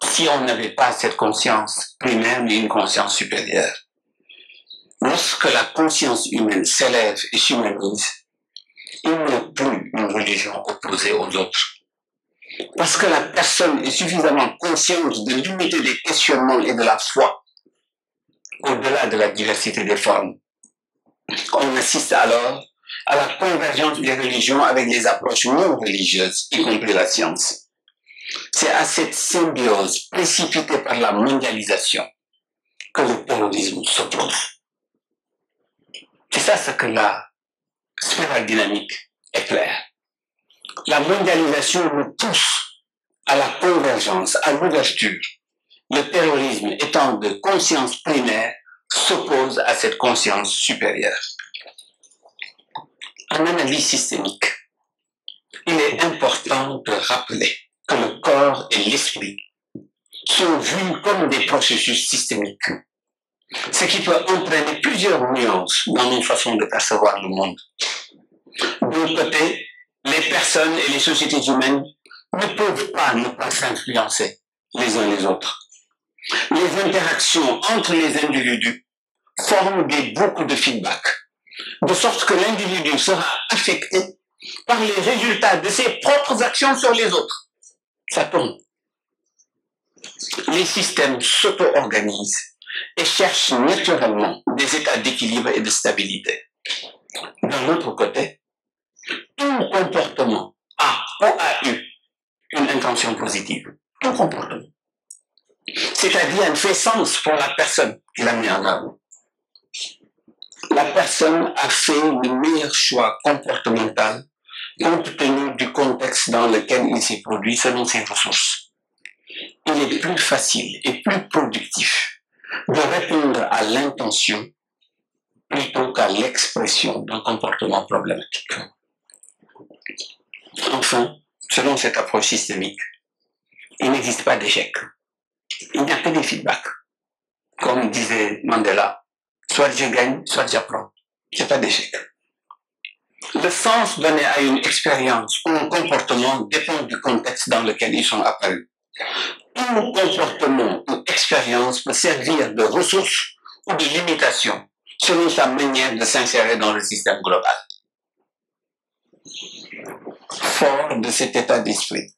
Si on n'avait pas cette conscience primaire, mais une conscience supérieure. Lorsque la conscience humaine s'élève et s'humanise, il n'y a plus une religion opposée aux autres. Parce que la personne est suffisamment consciente de l'unité des questionnements et de la foi, au-delà de la diversité des formes. On assiste alors à la convergence des religions avec les approches non religieuses, y compris la science. C'est à cette symbiose précipitée par la mondialisation que le terrorisme s'oppose. C'est ça ce que la spirale dynamique éclaire. La mondialisation nous pousse à la convergence, à l'ouverture. Le terrorisme étant de conscience primaire s'oppose à cette conscience supérieure. En analyse systémique, il est important de rappeler que le corps et l'esprit sont vus comme des processus systémiques, ce qui peut entraîner plusieurs nuances dans nos façons de percevoir le monde. D'un côté, les personnes et les sociétés humaines ne peuvent pas ne pas s'influencer les uns les autres. Les interactions entre les individus forment des boucles de feedback, de sorte que l'individu sera affecté par les résultats de ses propres actions sur les autres. Ça tourne. Les systèmes s'auto-organisent et cherchent naturellement des états d'équilibre et de stabilité. D'un autre côté, tout comportement a ou a eu une intention positive. Tout comportement. C'est-à-dire, il fait sens pour la personne qui l'a mis en œuvre. La personne a fait le meilleur choix comportemental compte tenu du contexte dans lequel il s'est produit selon ses ressources. Il est plus facile et plus productif de répondre à l'intention plutôt qu'à l'expression d'un comportement problématique. Enfin, selon cette approche systémique, il n'existe pas d'échec. Il n'y a que des feedbacks. Comme disait Mandela, soit je gagne, soit j'apprends. Il n'y a pas d'échec. Le sens donné à une expérience ou un comportement dépend du contexte dans lequel ils sont apparus. Tout comportement ou expérience peut servir de ressource ou de limitation selon sa manière de s'insérer dans le système global. Fort de cet état d'esprit,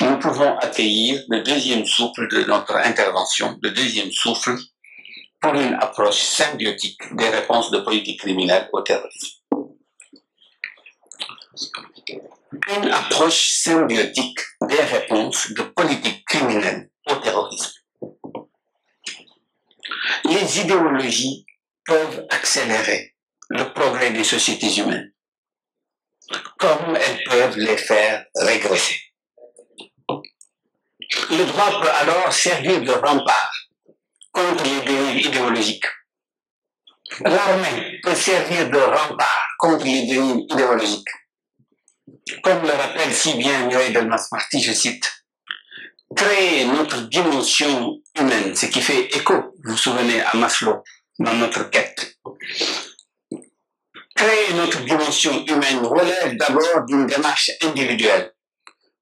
nous pouvons accueillir le deuxième souffle de notre intervention, le deuxième souffle pour une approche symbiotique des réponses de politique criminelle au terrorisme. Une approche symbiotique des réponses de politique criminelle au terrorisme. Les idéologies peuvent accélérer le progrès des sociétés humaines, comme elles peuvent les faire régresser. Le droit peut alors servir de rempart contre les dérives idéologiques. L'armée peut servir de rempart contre les dérives idéologiques. Comme le rappelle si bien Mireille Delmas-Marty, je cite, créer notre dimension humaine, ce qui fait écho, vous vous souvenez, à Maslow, dans notre quête. Créer notre dimension humaine relève d'abord d'une démarche individuelle,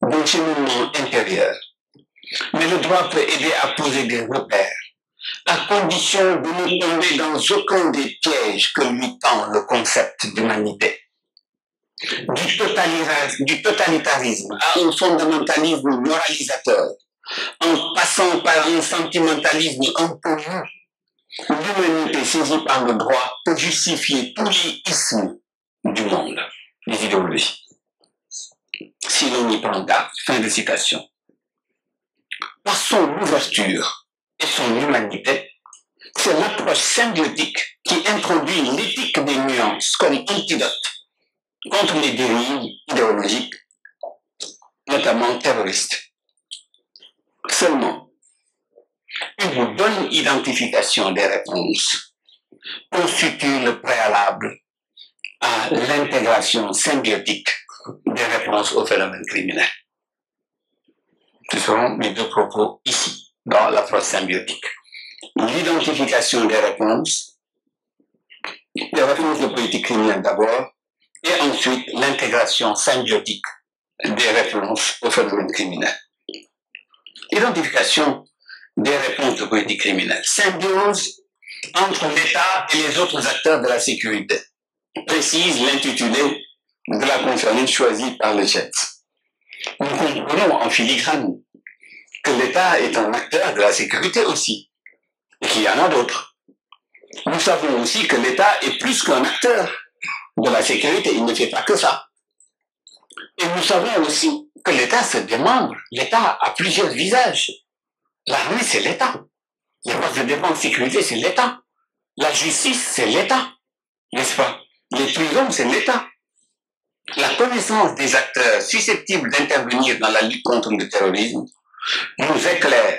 d'un cheminement intérieur. Mais le droit peut aider à poser des repères, à condition de ne tomber dans aucun des pièges que lui tend le concept d'humanité. Du totalitarisme à un fondamentalisme moralisateur, en passant par un sentimentalisme un peu mou, l'humanité saisie par le droit peut justifier tous les ismes du monde, les idéologies. Si l'on y prend garde, fin de citation. Par son ouverture et son humanité, c'est l'approche symbiotique qui introduit l'éthique des nuances comme antidote contre les dérives idéologiques, notamment terroristes. Seulement, une bonne identification des réponses constitue le préalable à l'intégration symbiotique des réponses aux phénomènes criminels. Ce seront mes deux propos ici, dans l'approche symbiotique. L'identification des réponses de politique criminelle d'abord, et ensuite l'intégration symbiotique des réponses aux phénomènes criminels. Identification des réponses de politique criminelle. Symbiose entre l'État et les autres acteurs de la sécurité, précise l'intitulé de la conférence choisie par le GIEC. Nous comprenons en filigrane que l'État est un acteur de la sécurité aussi, et qu'il y en a d'autres. Nous savons aussi que l'État est plus qu'un acteur de la sécurité, il ne fait pas que ça. Et nous savons aussi que l'État se démembre, l'État a plusieurs visages. L'armée, c'est l'État. Les forces de défense et de sécurité, c'est l'État. La justice, c'est l'État, n'est-ce pas? Les prisons, c'est l'État. La connaissance des acteurs susceptibles d'intervenir dans la lutte contre le terrorisme nous éclaire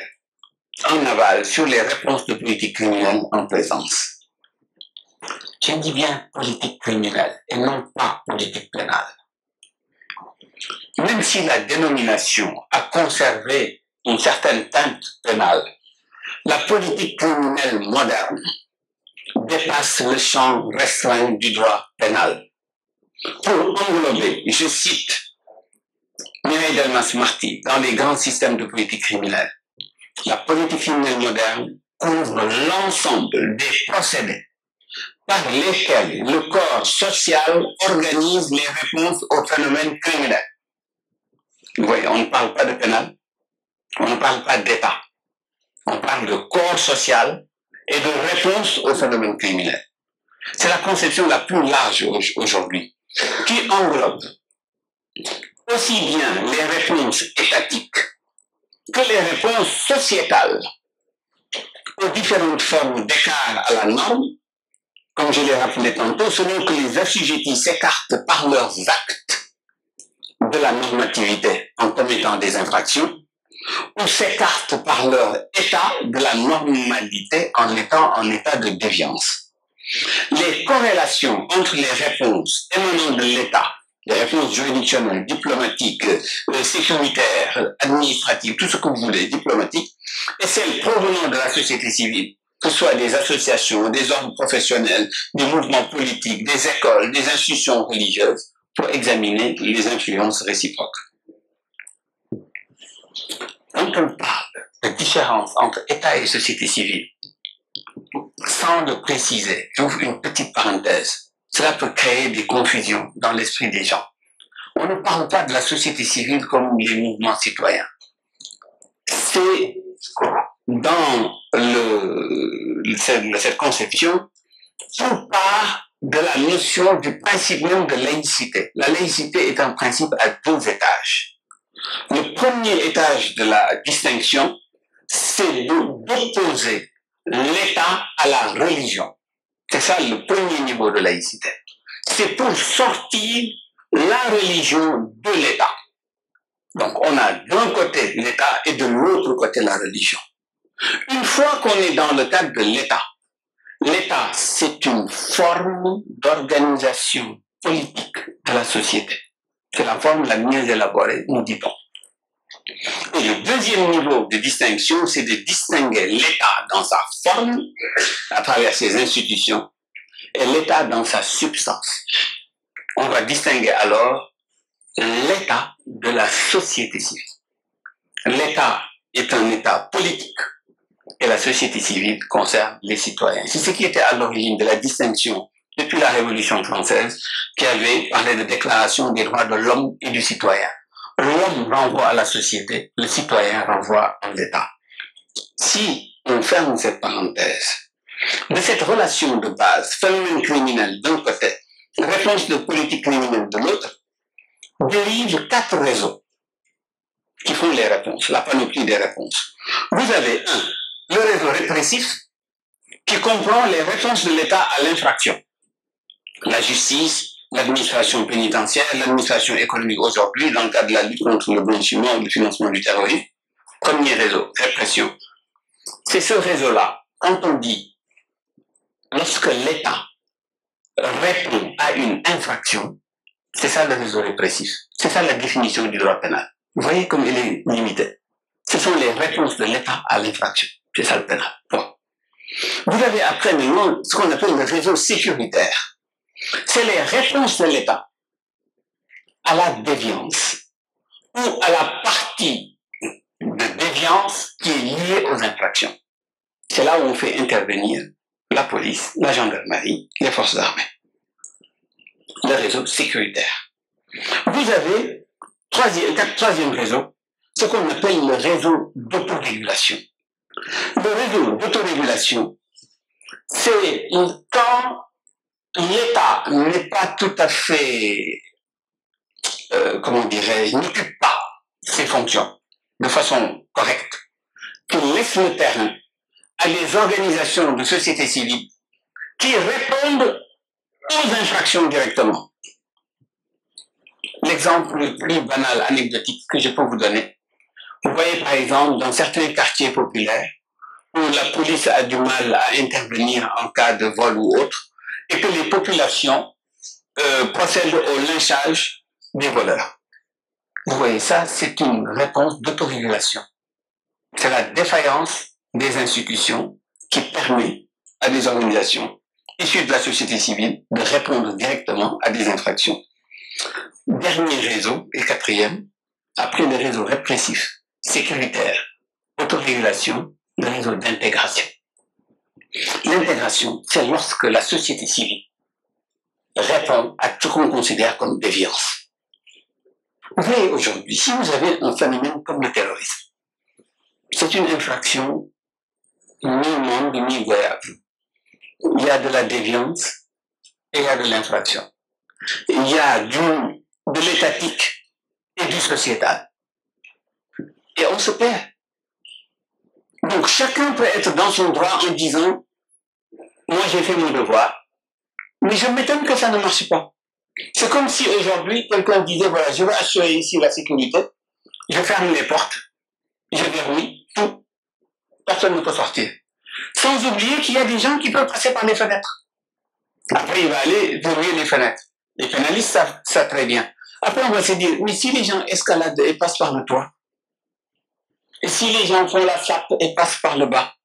en aval sur les réponses de politique criminelle en présence. Je dis bien politique criminelle et non pas politique pénale. Même si la dénomination a conservé une certaine teinte pénale, la politique criminelle moderne dépasse le champ restreint du droit pénal. Pour englober, je cite Mireille Delmas-Marty, dans les grands systèmes de politique criminelle, la politique criminelle moderne couvre l'ensemble des procédés par lesquels le corps social organise les réponses aux phénomènes criminels. Vous voyez, on ne parle pas de pénal, on ne parle pas d'État, on parle de corps social et de réponse aux phénomènes criminels. C'est la conception la plus large aujourd'hui, qui englobe aussi bien les réponses étatiques que les réponses sociétales aux différentes formes d'écart à la norme, comme je l'ai rappelé tantôt, selon que les assujettis s'écartent par leurs actes de la normativité en commettant des infractions, ou s'écartent par leur état de la normalité en étant en état de déviance. Les corrélations entre les réponses émanant de l'État, les réponses juridictionnelles, diplomatiques, sécuritaires, administratives, tout ce que vous voulez, diplomatiques, et celles provenant de la société civile, que ce soit des associations, des ordres professionnels, des mouvements politiques, des écoles, des institutions religieuses, pour examiner les influences réciproques. Quand on parle de différence entre État et société civile, sans le préciser, j'ouvre une petite parenthèse, cela peut créer des confusions dans l'esprit des gens. On ne parle pas de la société civile comme les mouvements citoyens. C'est dans cette conception, tout part de la notion du principe même de laïcité. La laïcité est un principe à deux étages. Le premier étage de la distinction, c'est d'opposer l'État à la religion. C'est ça le premier niveau de laïcité. C'est pour sortir la religion de l'État. Donc on a d'un côté l'État et de l'autre côté la religion. Une fois qu'on est dans le cadre de l'État, l'État c'est une forme d'organisation politique de la société. C'est la forme la mieux élaborée, nous dit-on. Et le deuxième niveau de distinction, c'est de distinguer l'État dans sa forme, à travers ses institutions, et l'État dans sa substance. On va distinguer alors l'État de la société civile. L'État est un État politique et la société civile concerne les citoyens. C'est ce qui était à l'origine de la distinction depuis la Révolution française, qui avait parlé de déclaration des droits de l'homme et du citoyen. L'homme renvoie à la société, le citoyen renvoie à l'État. Si on ferme cette parenthèse, de cette relation de base, phénomène criminel d'un côté, réponse de politique criminelle de l'autre, dérivent 4 réseaux qui font les réponses, la panoplie des réponses. Vous avez le réseau répressif qui comprend les réponses de l'État à l'infraction. La justice, l'administration pénitentiaire, l'administration économique aujourd'hui dans le cadre de la lutte contre le blanchiment et le financement du terrorisme. Premier réseau, répression. C'est ce réseau-là, quand on dit, lorsque l'État répond à une infraction, c'est ça le réseau répressif. C'est ça la définition du droit pénal. Vous voyez comme il est limité. Ce sont les réponses de l'État à l'infraction. C'est ça le pénal. Bon. Vous avez après maintenant ce qu'on appelle le réseau sécuritaire. C'est les réponses de l'État à la déviance ou à la partie de déviance qui est liée aux infractions. C'est là où on fait intervenir la police, la gendarmerie, les forces armées. Le réseau sécuritaire. Vous avez troisième réseau, ce qu'on appelle le réseau d'autorégulation. Le réseau d'autorégulation, c'est quand l'État n'est pas tout à fait, n'occupe pas ses fonctions de façon correcte, qu'il laisse le terrain à des organisations de société civile qui répondent aux infractions directement. L'exemple le plus banal, anecdotique que je peux vous donner, vous voyez par exemple dans certains quartiers populaires où la police a du mal à intervenir en cas de vol ou autre, et que les populations procèdent au lynchage des voleurs. Vous voyez, ça, c'est une réponse d'autorégulation. C'est la défaillance des institutions qui permet à des organisations issues de la société civile de répondre directement à des infractions. Dernier réseau, et quatrième, après le réseau répressif, sécuritaire, autorégulation, le réseau d'intégration. L'intégration, c'est lorsque la société civile répond à tout ce qu'on considère comme déviance. Vous voyez aujourd'hui, si vous avez un phénomène comme le terrorisme, c'est une infraction mi-monde, mi-voyable. Il y a de la déviance et il y a de l'infraction. Il y a de l'étatique et du sociétal. Et on se perd. Donc chacun peut être dans son droit en disant « moi j'ai fait mon devoir ». Mais je m'étonne que ça ne marche pas. C'est comme si aujourd'hui quelqu'un disait « voilà, je vais assurer ici la sécurité, je ferme les portes, je verrouille tout, personne ne peut sortir ». Sans oublier qu'il y a des gens qui peuvent passer par les fenêtres. Après il va aller verrouiller les fenêtres. Les pénalistes savent ça très bien. Après on va se dire « mais si les gens escaladent et passent par le toit, et si les gens font la chape et passent par le bas ?»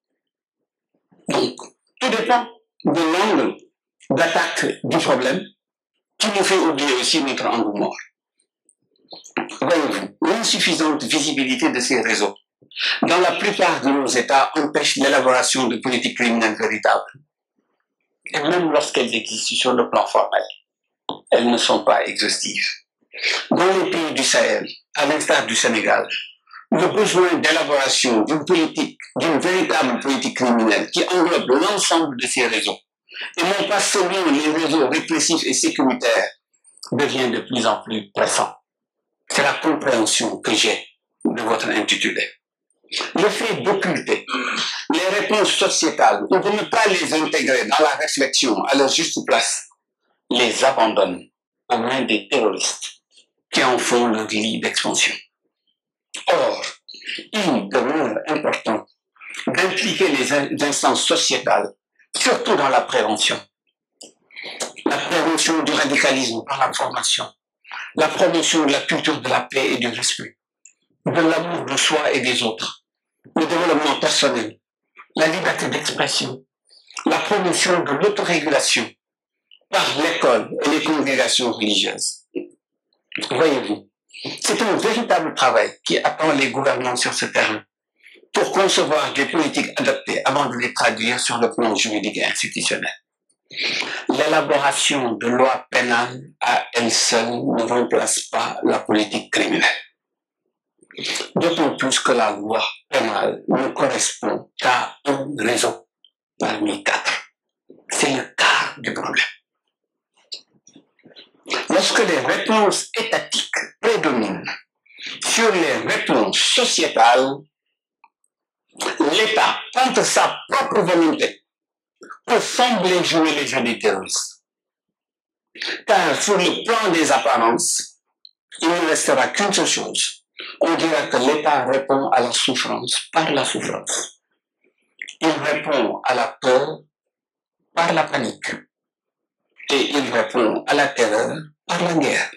Donc, tout dépend de l'angle d'attaque du problème qui nous fait oublier aussi notre angle mort. Voyez-vous, l'insuffisante visibilité de ces réseaux dans la plupart de nos États empêche l'élaboration de politiques criminelles véritables. Et même lorsqu'elles existent sur le plan formel, elles ne sont pas exhaustives. Dans les pays du Sahel, à l'instar du Sénégal, le besoin d'élaboration d'une véritable politique criminelle qui englobe l'ensemble de ces réseaux, et non pas seulement les réseaux répressifs et sécuritaires, devient de plus en plus pressant. C'est la compréhension que j'ai de votre intitulé. Le fait d'occulter les réponses sociétales ou de ne pas les intégrer dans la réflexion à leur juste place, les abandonne aux mains des terroristes qui en font leur lit d'expansion. Or, il demeure important d'impliquer les instances sociétales, surtout dans la prévention. La prévention du radicalisme par la formation, la promotion de la culture de la paix et du respect, de l'amour de soi et des autres, le développement personnel, la liberté d'expression, la promotion de l'autorégulation par l'école et les congrégations religieuses. Voyez-vous, c'est un véritable travail qui attend les gouvernants sur ce terrain pour concevoir des politiques adaptées avant de les traduire sur le plan juridique et institutionnel. L'élaboration de lois pénales à elle seule ne remplace pas la politique criminelle. D'autant plus que la loi pénale ne correspond qu'à un réseau parmi 4. C'est le quart du problème. Lorsque les réponses étatiques prédominent sur les réponses sociétales, l'État, contre sa propre volonté, peut sembler jouer les jeux des terroristes. Car sur le plan des apparences, il ne restera qu'une seule chose. On dira que l'État répond à la souffrance par la souffrance. Il répond à la peur par la panique. Et il répond à la terreur par la guerre.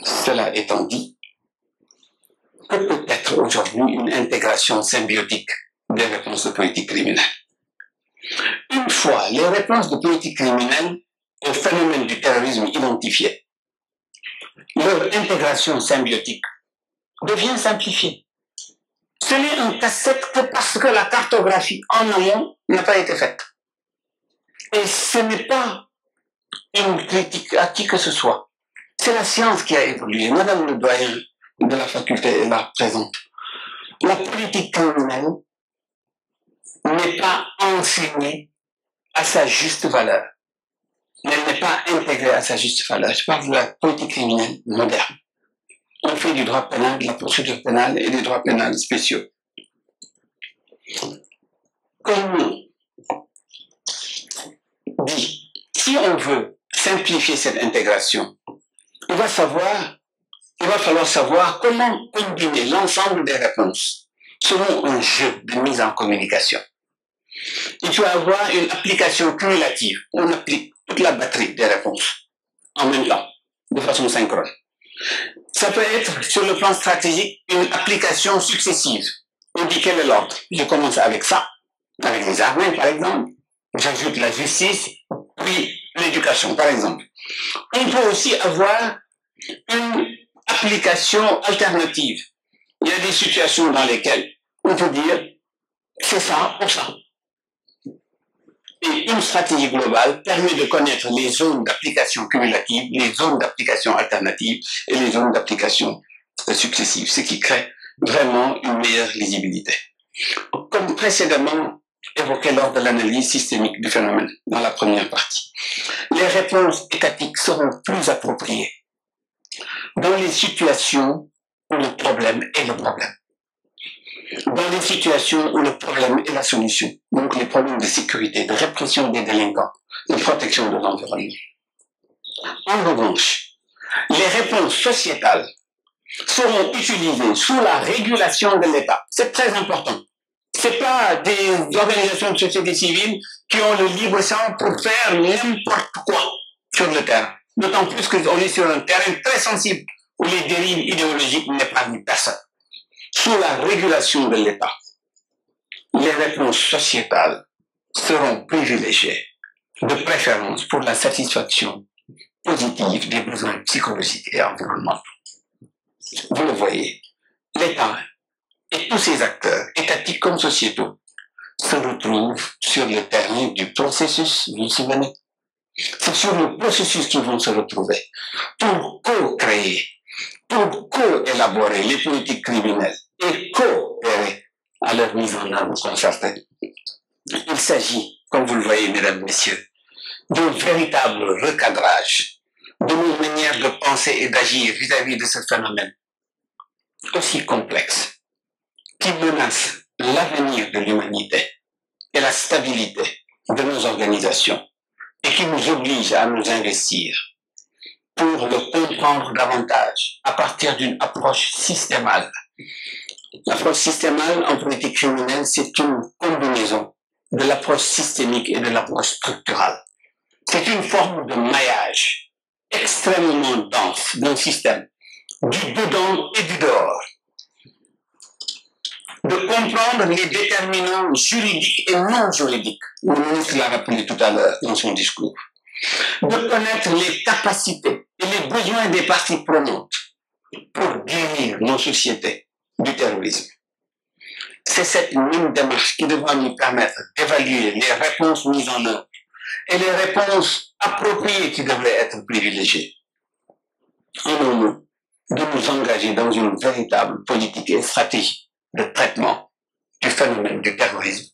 Cela étant dit, que peut être aujourd'hui une intégration symbiotique des réponses de politique criminelle? Une fois les réponses de politique criminelle au phénomène du terrorisme identifiées, leur intégration symbiotique devient simplifiée. Ce n'est un casse-tête que parce que la cartographie en amont n'a pas été faite. Et ce n'est pas une critique à qui que ce soit. C'est la science qui a évolué. Madame le doyen de la faculté est là présente. La politique criminelle n'est pas enseignée à sa juste valeur. Elle n'est pas intégrée à sa juste valeur. Je parle de la politique criminelle moderne. On fait du droit pénal, de la procédure pénale et des droits pénals spéciaux. Comme dit, si on veut simplifier cette intégration, il va falloir savoir comment combiner l'ensemble des réponses selon un jeu de mise en communication. Il faut avoir une application cumulative. On applique toute la batterie des réponses en même temps, de façon synchrone. Ça peut être, sur le plan stratégique, une application successive. On dit quel est l'ordre. Je commence avec ça, avec les armées par exemple. J'ajoute la justice, puis l'éducation par exemple. On peut aussi avoir une application alternative. Il y a des situations dans lesquelles on peut dire c'est ça pour ça. Et une stratégie globale permet de connaître les zones d'application cumulative, les zones d'application alternative et les zones d'application successive, ce qui crée vraiment une meilleure lisibilité. Comme précédemment évoqué lors de l'analyse systémique du phénomène dans la première partie, les réponses étatiques seront plus appropriées dans les situations où le problème est le problème. Dans les situations où le problème est la solution, donc les problèmes de sécurité, de répression des délinquants, de protection de l'environnement. En revanche, les réponses sociétales seront utilisées sous la régulation de l'État. C'est très important. C'est pas des organisations de société civile qui ont le libre champ pour faire n'importe quoi sur le terrain. D'autant plus qu'on est sur un terrain très sensible où les dérives idéologiques n'épargnent personne. Sous la régulation de l'État, les réponses sociétales seront privilégiées, de préférence pour la satisfaction positive des besoins psychologiques et environnementaux. Vous le voyez, l'État et tous ses acteurs, étatiques comme sociétaux, se retrouvent sur le terrain du processus, vous vous souvenez? C'est sur le processus qu'ils vont se retrouver pour co-créer, pour co-élaborer les politiques criminelles et coopérer à leur mise en œuvre concertée. Il s'agit, comme vous le voyez, mesdames, messieurs, d'un véritable recadrage de nos manières de penser et d'agir vis-à-vis de ce phénomène aussi complexe qui menace l'avenir de l'humanité et la stabilité de nos organisations et qui nous oblige à nous investir pour le comprendre davantage à partir d'une approche systémale. L'approche systémale en politique criminelle, c'est une combinaison de l'approche systémique et de l'approche structurale. C'est une forme de maillage extrêmement dense d'un système du dedans et du dehors, de comprendre les déterminants juridiques et non juridiques. Le ministre l'a rappelé tout à l'heure dans son discours. De connaître les capacités et les besoins des parties prenantes pour guérir nos sociétés du terrorisme. C'est cette même démarche qui devra nous permettre d'évaluer les réponses mises en œuvre et les réponses appropriées qui devraient être privilégiées. En un mot, de nous engager dans une véritable politique et stratégie de traitement du phénomène du terrorisme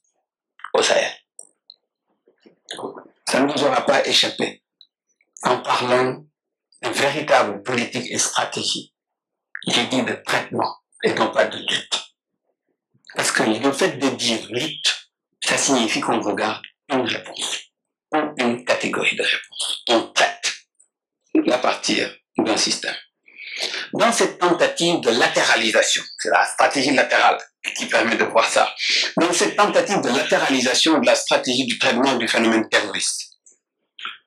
au Sahel. Ça ne nous aura pas échappé en parlant de véritable politique et stratégie. J'ai dit de traitement et non pas de lutte. Parce que le fait de dire lutte, ça signifie qu'on regarde une réponse, ou une catégorie de réponses. On traite à partir d'un système. Dans cette tentative de latéralisation, c'est la stratégie latérale qui permet de voir ça, dans cette tentative de latéralisation de la stratégie du traitement du phénomène terroriste,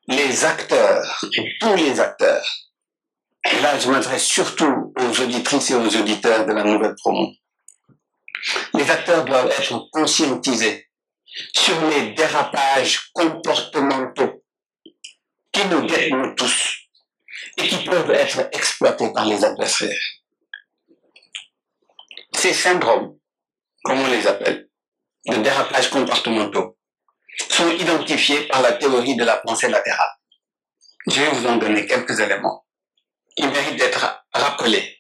les acteurs, et tous les acteurs, et là je m'adresse surtout aux auditrices et aux auditeurs de la nouvelle promo, les acteurs doivent être conscientisés sur les dérapages comportementaux qui nous guettent tous et qui peuvent être exploités par les adversaires. Ces syndromes, comme on les appelle, de dérapages comportementaux, sont identifiés par la théorie de la pensée latérale. Je vais vous en donner quelques éléments. Ils méritent d'être rappelés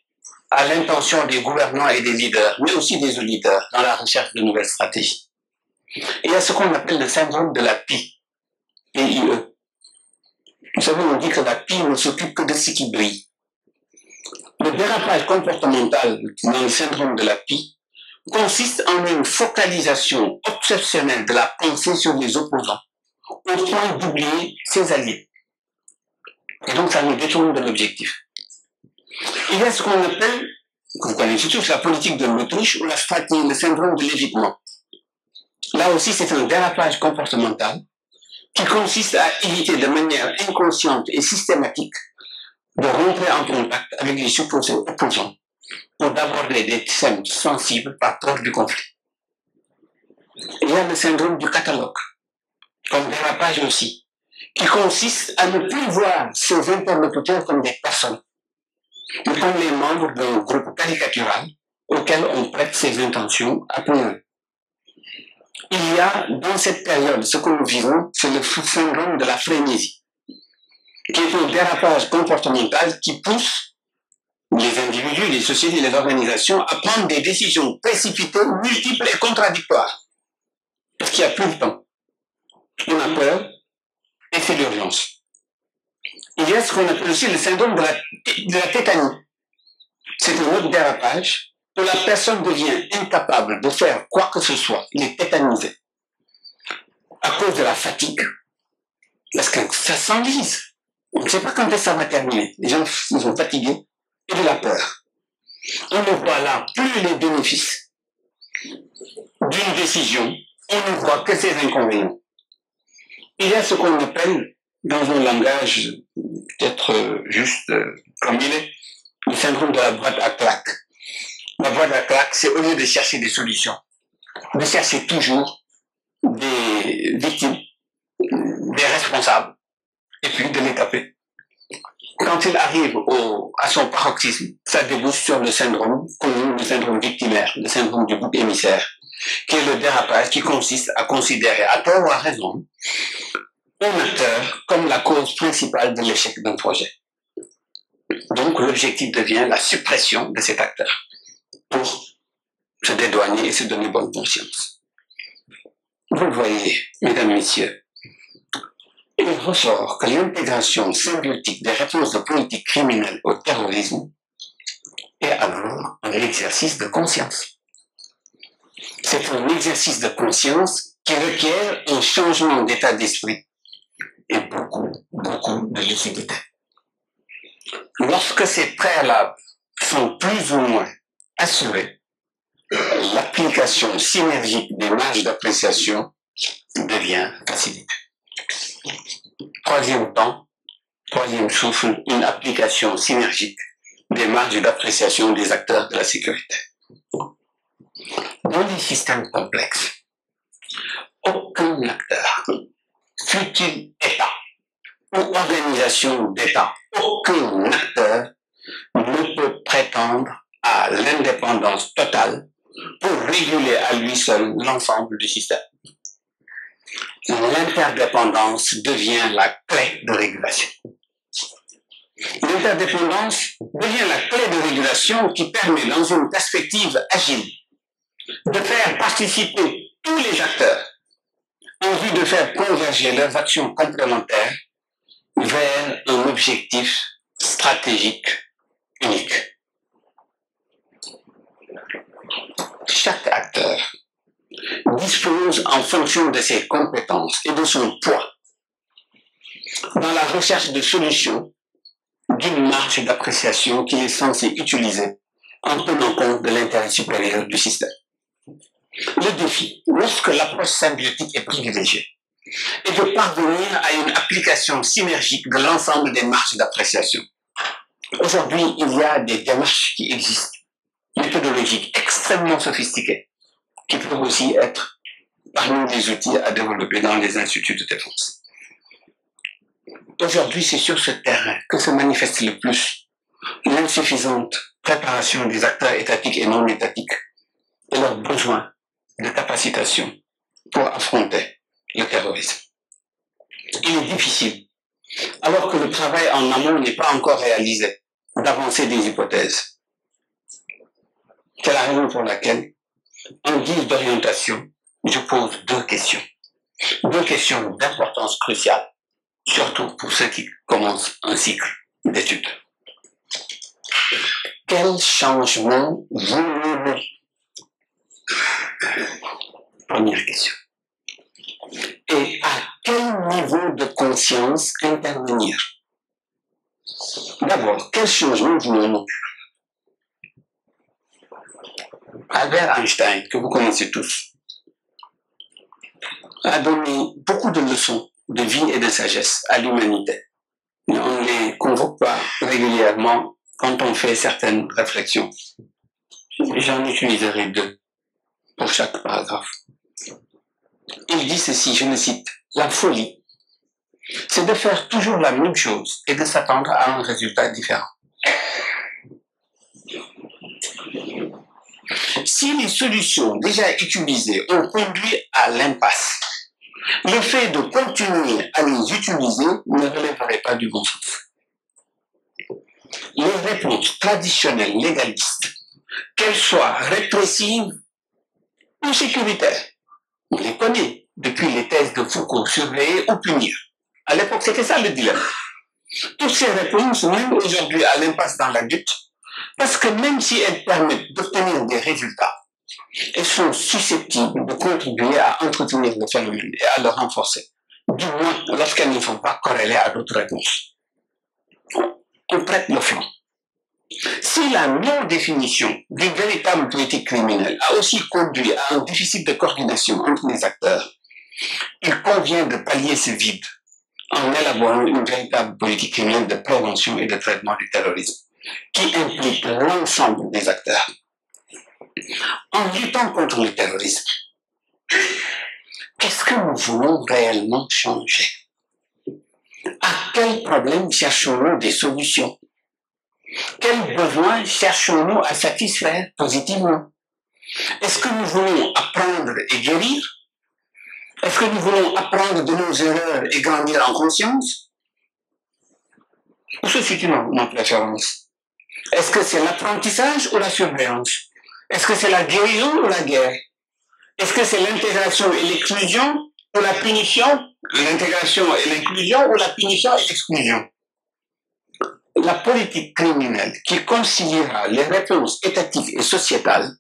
à l'intention des gouvernants et des leaders, mais aussi des auditeurs dans la recherche de nouvelles stratégies. Il y a ce qu'on appelle le syndrome de la PIE, P-I-E. Vous savez, on dit que la PIE ne s'occupe que de ce qui brille. Le dérapage comportemental dans le syndrome de la PIE consiste en une focalisation obsessionnelle de la pensée sur les opposants, au point d'oublier ses alliés. Et donc, ça nous détourne de l'objectif. Il y a ce qu'on appelle, que vous connaissez tous, la politique de l'autruche ou la stratégie, le syndrome de l'évitement. Là aussi, c'est un dérapage comportemental qui consiste à éviter de manière inconsciente et systématique de rentrer en contact avec les supposés opposants pour d'aborder des thèmes sensibles par peur du conflit. Il y a le syndrome du catalogue, comme dérapage aussi, qui consiste à ne plus voir ses interlocuteurs comme des personnes, mais comme les membres d'un groupe caricatural auquel on prête ses intentions à punir. Il y a dans cette période, ce que nous vivons, c'est le syndrome de la frénésie, qui est un dérapage comportemental qui pousse les individus, les sociétés, les organisations à prendre des décisions précipitées, multiples et contradictoires. Parce qu'il n'y a plus de temps. On a peur et c'est l'urgence. Il y a ce qu'on appelle aussi le syndrome de la tétanie. C'est un autre dérapage où la personne devient incapable de faire quoi que ce soit. Il est tétanisé. À cause de la fatigue. Parce que ça s'enlise. On ne sait pas quand ça va terminer. Les gens sont fatigués et de la peur. On ne voit là plus les bénéfices d'une décision. On ne voit que ses inconvénients. Il y a ce qu'on appelle, dans un langage peut-être juste comme il est, le syndrome de la boîte à claques. La boîte à claques, c'est au lieu de chercher des solutions, de chercher toujours des victimes, des responsables, et puis de les taper. Quand il arrive à son paroxysme, ça débouche sur le syndrome connu, le syndrome victimaire, le syndrome du bouc émissaire, qui est le dérapage qui consiste à considérer, à tort ou à raison, un acteur comme la cause principale de l'échec d'un projet. Donc l'objectif devient la suppression de cet acteur pour se dédouaner et se donner bonne conscience. Vous le voyez, mesdames, messieurs, il ressort que l'intégration symbiotique des réponses de politique criminelle au terrorisme est alors un exercice de conscience. C'est un exercice de conscience qui requiert un changement d'état d'esprit et beaucoup de lucidité. Lorsque ces préalables sont plus ou moins assurés, l'application synergique des marges d'appréciation devient facilitée. Troisième temps, troisième souffle, une application synergique des marges d'appréciation des acteurs de la sécurité. Dans les systèmes complexes, aucun acteur, fût-il État ou organisation d'État, aucun acteur ne peut prétendre à l'indépendance totale pour réguler à lui seul l'ensemble du système. L'interdépendance devient la clé de régulation. L'interdépendance devient la clé de régulation qui permet, dans une perspective agile, de faire participer tous les acteurs en vue de faire converger leurs actions complémentaires vers un objectif stratégique unique. Chaque acteur dispose en fonction de ses compétences et de son poids dans la recherche de solutions d'une marge d'appréciation qu'il est censé utiliser en tenant compte de l'intérêt supérieur du système. Le défi, lorsque l'approche symbiotique est privilégiée, est de parvenir à une application synergique de l'ensemble des marges d'appréciation. Aujourd'hui, il y a des démarches qui existent, méthodologiques extrêmement sophistiquées, qui peuvent aussi être parmi les outils à développer dans les instituts de défense. Aujourd'hui, c'est sur ce terrain que se manifeste le plus l'insuffisante préparation des acteurs étatiques et non étatiques et leur besoin de capacitation pour affronter le terrorisme. Il est difficile, alors que le travail en amont n'est pas encore réalisé, d'avancer des hypothèses. C'est la raison pour laquelle, en guise d'orientation, je pose deux questions d'importance cruciale, surtout pour ceux qui commencent un cycle d'études. Quel changement voulez-vous? Première question. Et à quel niveau de conscience intervenir? D'abord, quel changement voulons-nous? Albert Einstein, que vous connaissez tous, a donné beaucoup de leçons de vie et de sagesse à l'humanité. Mais on ne les convoque pas régulièrement quand on fait certaines réflexions. J'en utiliserai deux pour chaque paragraphe. Il dit ceci, je le cite, « La folie, c'est de faire toujours la même chose et de s'attendre à un résultat différent. » Si les solutions déjà utilisées ont conduit à l'impasse, le fait de continuer à les utiliser ne relèverait pas du bon sens. Les réponses traditionnelles légalistes, qu'elles soient répressives ou sécuritaires, on les connaît depuis les thèses de Foucault, surveiller ou punir. À l'époque, c'était ça le dilemme. Toutes ces réponses mènent aujourd'hui à l'impasse dans la lutte, parce que même si elles permettent d'obtenir des résultats, elles sont susceptibles de contribuer à entretenir le phénomène et à le renforcer, du moins lorsqu'elles ne sont pas corrélées à d'autres réponses. On prête le flanc. Si la non-définition d'une véritable politique criminelle a aussi conduit à un déficit de coordination entre les acteurs, il convient de pallier ce vide en élaborant une véritable politique criminelle de prévention et de traitement du terrorisme, qui implique l'ensemble des acteurs. En luttant contre le terrorisme, qu'est-ce que nous voulons réellement changer? À quel problème cherchons-nous des solutions? Quels besoins cherchons-nous à satisfaire positivement? Est-ce que nous voulons apprendre et guérir? Est-ce que nous voulons apprendre de nos erreurs et grandir en conscience? Où se situe notre préférence? Est-ce que c'est l'apprentissage ou la surveillance? Est-ce que c'est la guérison ou la guerre? Est-ce que c'est l'intégration et l'exclusion ou la punition? L'intégration et l'inclusion ou la punition et l'exclusion? La politique criminelle qui conciliera les réponses étatiques et sociétales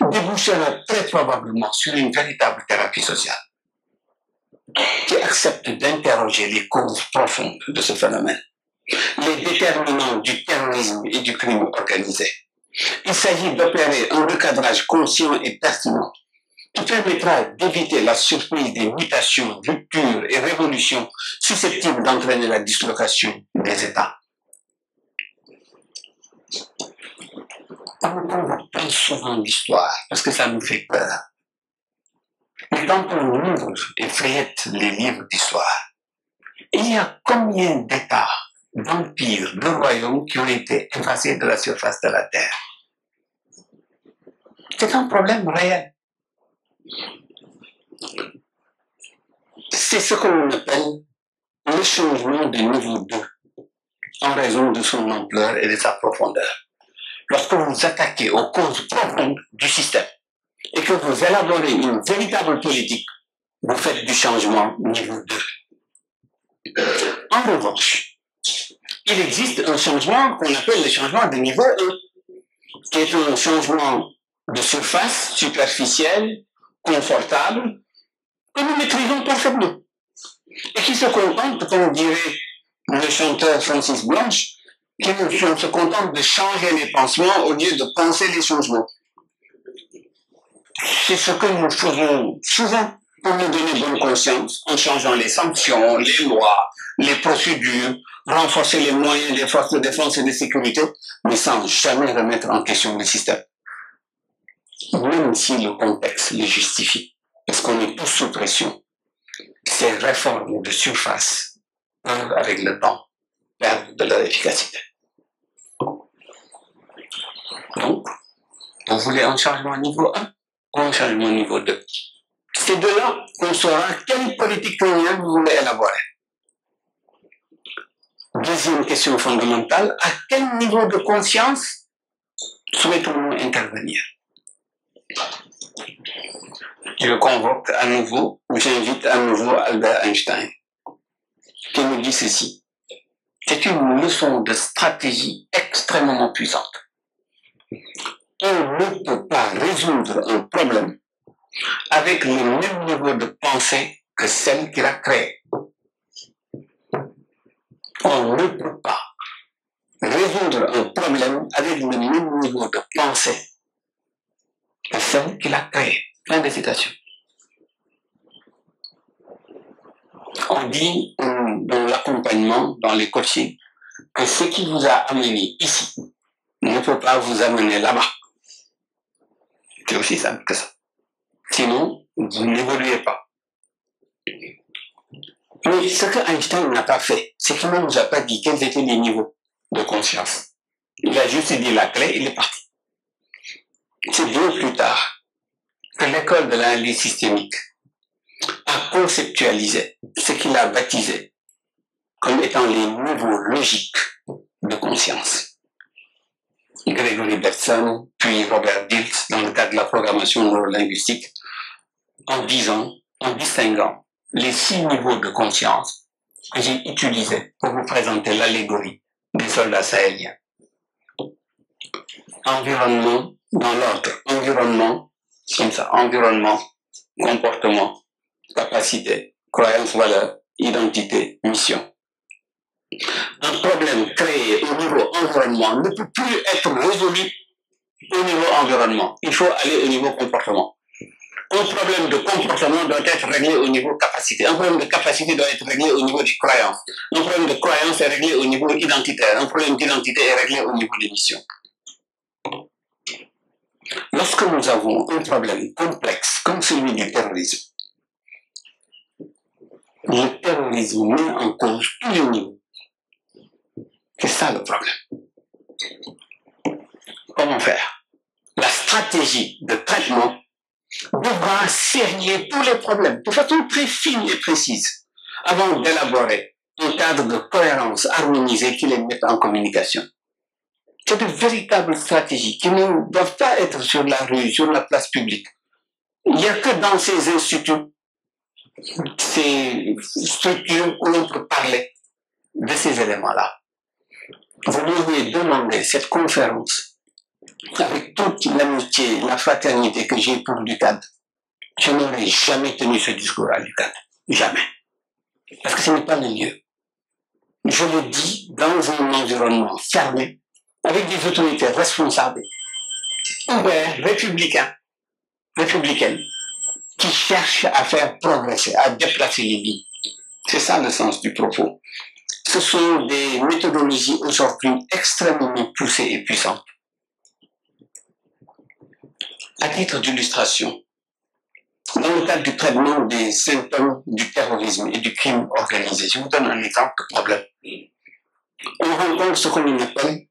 débouchera très probablement sur une véritable thérapie sociale qui accepte d'interroger les causes profondes de ce phénomène, les déterminants du terrorisme et du crime organisé. Il s'agit d'opérer un recadrage conscient et pertinent qui permettra d'éviter la surprise des mutations, ruptures et révolutions susceptibles d'entraîner la dislocation des États. On parle souvent d'histoire parce que ça nous fait peur. Mais quand on ouvre et feuillette les livres d'histoire, il y a combien d'États, d'empires, de royaumes qui ont été effacés de la surface de la Terre? C'est un problème réel. C'est ce que l'on appelle le changement de niveau 2 en raison de son ampleur et de sa profondeur. Lorsque vous attaquez aux causes profondes du système et que vous élaborez une véritable politique, vous faites du changement niveau 2. En revanche, il existe un changement qu'on appelle le changement de niveau 1, qui est un changement de surface superficielle, confortable, que nous maîtrisons parfaitement, et qui se contente, comme dirait le chanteur Francis Blanche, qui se contente de changer les pansements au lieu de penser les changements. C'est ce que nous faisons souvent pour nous donner bonne conscience, en changeant les sanctions, les lois, les procédures, renforcer les moyens des forces de défense et de sécurité, mais sans jamais remettre en question le système. Même si le contexte le justifie, parce qu'on est tous sous pression, ces réformes de surface peuvent, avec le temps, perdre de leur efficacité. Donc, vous voulez un changement niveau 1 ou un changement niveau 2? C'est de là qu'on saura quelle politique coloniale vous voulez élaborer. Deuxième question fondamentale, à quel niveau de conscience souhaitons-nous intervenir? Je convoque à nouveau, j'invite à nouveau Albert Einstein, qui nous dit ceci. C'est une leçon de stratégie extrêmement puissante. On ne peut pas résoudre un problème avec le même niveau de pensée que celle qui l'a créé. On ne peut pas résoudre un problème avec le même niveau de pensée que celle qui l'a créé. Fin de citation. On dit dans l'accompagnement, dans les coachings, que ce qui vous a amené ici ne peut pas vous amener là-bas. C'est aussi simple que ça. Sinon, vous n'évoluez pas. Mais ce que Einstein n'a pas fait, c'est qu'il ne nous a pas dit quels étaient les niveaux de conscience. Il a juste dit la clé, il est parti. C'est bien plus tard que l'école de l'analyse systémique a conceptualisé ce qu'il a baptisé comme étant les niveaux logiques de conscience. Gregory Bateson, puis Robert Dilts, dans le cadre de la programmation neurolinguistique, en distinguant les 6 niveaux de conscience que j'ai utilisés pour vous présenter l'allégorie des soldats sahéliens. Environnement, dans l'ordre, environnement, comme ça, environnement, comportement, capacité, croyance, valeur, identité, mission. Un problème créé au niveau environnement ne peut plus être résolu au niveau environnement. Il faut aller au niveau comportement. Un problème de comportement doit être réglé au niveau capacité. Un problème de capacité doit être réglé au niveau des croyances. Un problème de croyance est réglé au niveau identitaire. Un problème d'identité est réglé au niveau des missions. Lorsque nous avons un problème complexe comme celui du terrorisme, le terrorisme met en cause tous les niveaux. C'est ça le problème. Comment faire? La stratégie de traitement devra cerner tous les problèmes de façon très fine et précise avant d'élaborer un cadre de cohérence harmonisé qui les mette en communication. C'est de véritables stratégies qui ne doivent pas être sur la rue, sur la place publique. Il n'y a que dans ces instituts, ces structures où l'on peut parler de ces éléments-là. Vous m'auriez demandé cette conférence avec toute l'amitié, la fraternité que j'ai pour l'UCAD. Je n'aurais jamais tenu ce discours à l'UCAD. Jamais. Parce que ce n'est pas le lieu. Je le dis dans un environnement fermé, avec des autorités responsables, ouverts, républicaines, qui cherchent à faire progresser, à déplacer les vies. C'est ça le sens du propos. ce sont des méthodologies aujourd'hui extrêmement poussées et puissantes. À titre d'illustration, dans le cadre du traitement des symptômes du terrorisme et du crime organisé, je vous donne un exemple de problème. On rencontre ce qu'on appelle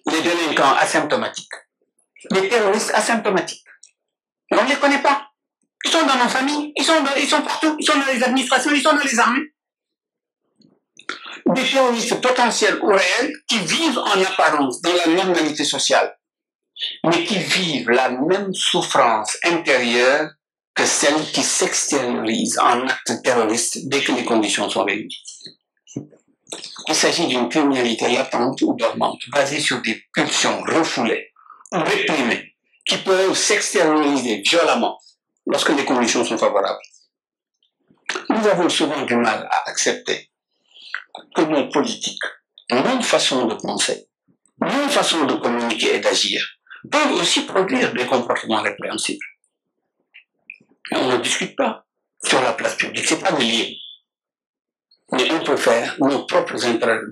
les délinquants asymptomatiques, les terroristes asymptomatiques. Mais on ne les connaît pas. Ils sont dans nos familles, ils sont partout, ils sont dans les administrations, ils sont dans les armées. Des terroristes potentiels ou réels qui vivent en apparence dans la normalité sociale, mais qui vivent la même souffrance intérieure que celle qui s'extériorise en actes terroristes dès que les conditions sont réunies. Il s'agit d'une criminalité latente ou dormante, basée sur des pulsions refoulées ou réprimées, qui peuvent s'extérioriser violemment lorsque les conditions sont favorables. Nous avons souvent du mal à accepter que nos politiques, nos façons de penser, nos façons de communiquer et d'agir peuvent aussi produire des comportements répréhensibles. Mais on ne discute pas sur la place publique, c'est pas de lié. Mais on peut faire nos propres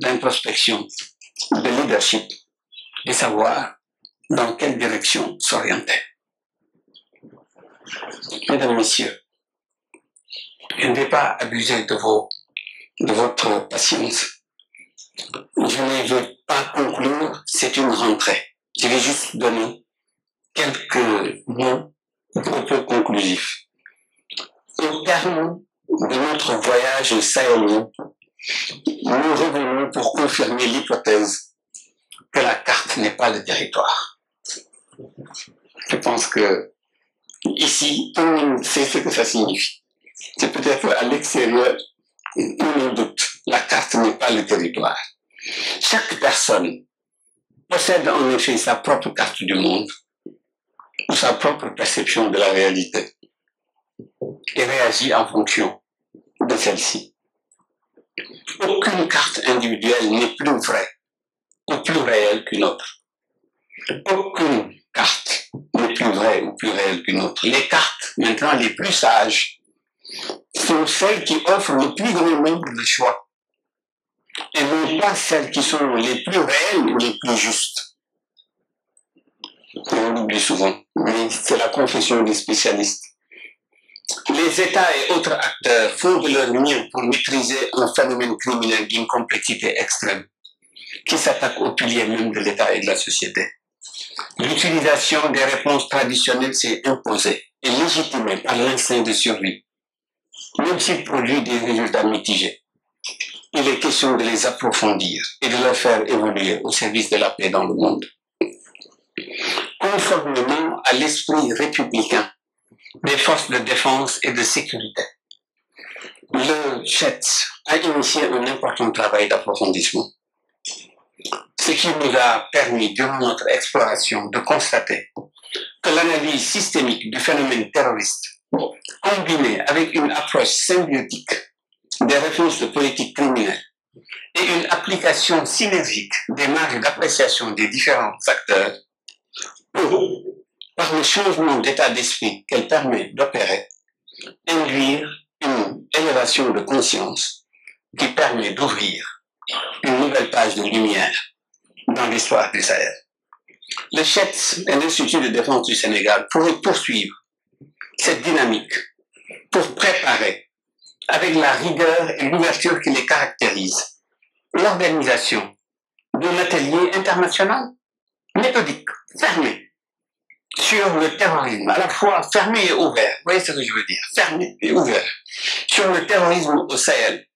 introspections de leadership et savoir dans quelle direction s'orienter. Mesdames, Messieurs, je ne vais pas abuser de votre patience. Je ne veux pas conclure, c'est une rentrée. Je vais juste donner quelques mots de propos conclusifs. Au terme de notre voyage sahélien, nous revenons pour confirmer l'hypothèse que la carte n'est pas le territoire. Je pense que ici, tout le monde sait ce que ça signifie. C'est peut-être à l'extérieur, on doute. La carte n'est pas le territoire. Chaque personne possède en effet sa propre carte du monde ou sa propre perception de la réalité et réagit en fonction de celle-ci. Aucune carte individuelle n'est plus vraie ou plus réelle qu'une autre. Aucune carte n'est plus vraie ou plus réelle qu'une autre. Les cartes, maintenant les plus sages, sont celles qui offrent le plus grand nombre de choix et non pas celles qui sont les plus réelles ou les plus justes. On l'oublie souvent, mais c'est la confession des spécialistes. Les États et autres acteurs font de leur mieux pour maîtriser un phénomène criminel d'une complexité extrême, qui s'attaque aux piliers même de l'État et de la société. L'utilisation des réponses traditionnelles s'est imposée et légitimée par l'instinct de survie, même s'il produit des résultats mitigés. Il est question de les approfondir et de les faire évoluer au service de la paix dans le monde. Conformément à l'esprit républicain des forces de défense et de sécurité, le CHETS a initié un important travail d'approfondissement, ce qui nous a permis, durant notre exploration, de constater que l'analyse systémique du phénomène terroriste, combinée avec une approche symbiotique des réponses de politique criminelle et une application synergique des marges d'appréciation des différents acteurs, peut, par le changement d'état d'esprit qu'elle permet d'opérer, induire une élévation de conscience qui permet d'ouvrir une nouvelle page de lumière dans l'histoire du Sahel. Le CHETS et l'Institut de défense du Sénégal pourraient poursuivre cette dynamique pour préparer, avec la rigueur et l'ouverture qui les caractérise, l'organisation d'un atelier international méthodique, fermé, sur le terrorisme, à la fois fermé et ouvert. Vous voyez ce que je veux dire? Fermé et ouvert. Sur le terrorisme au Sahel,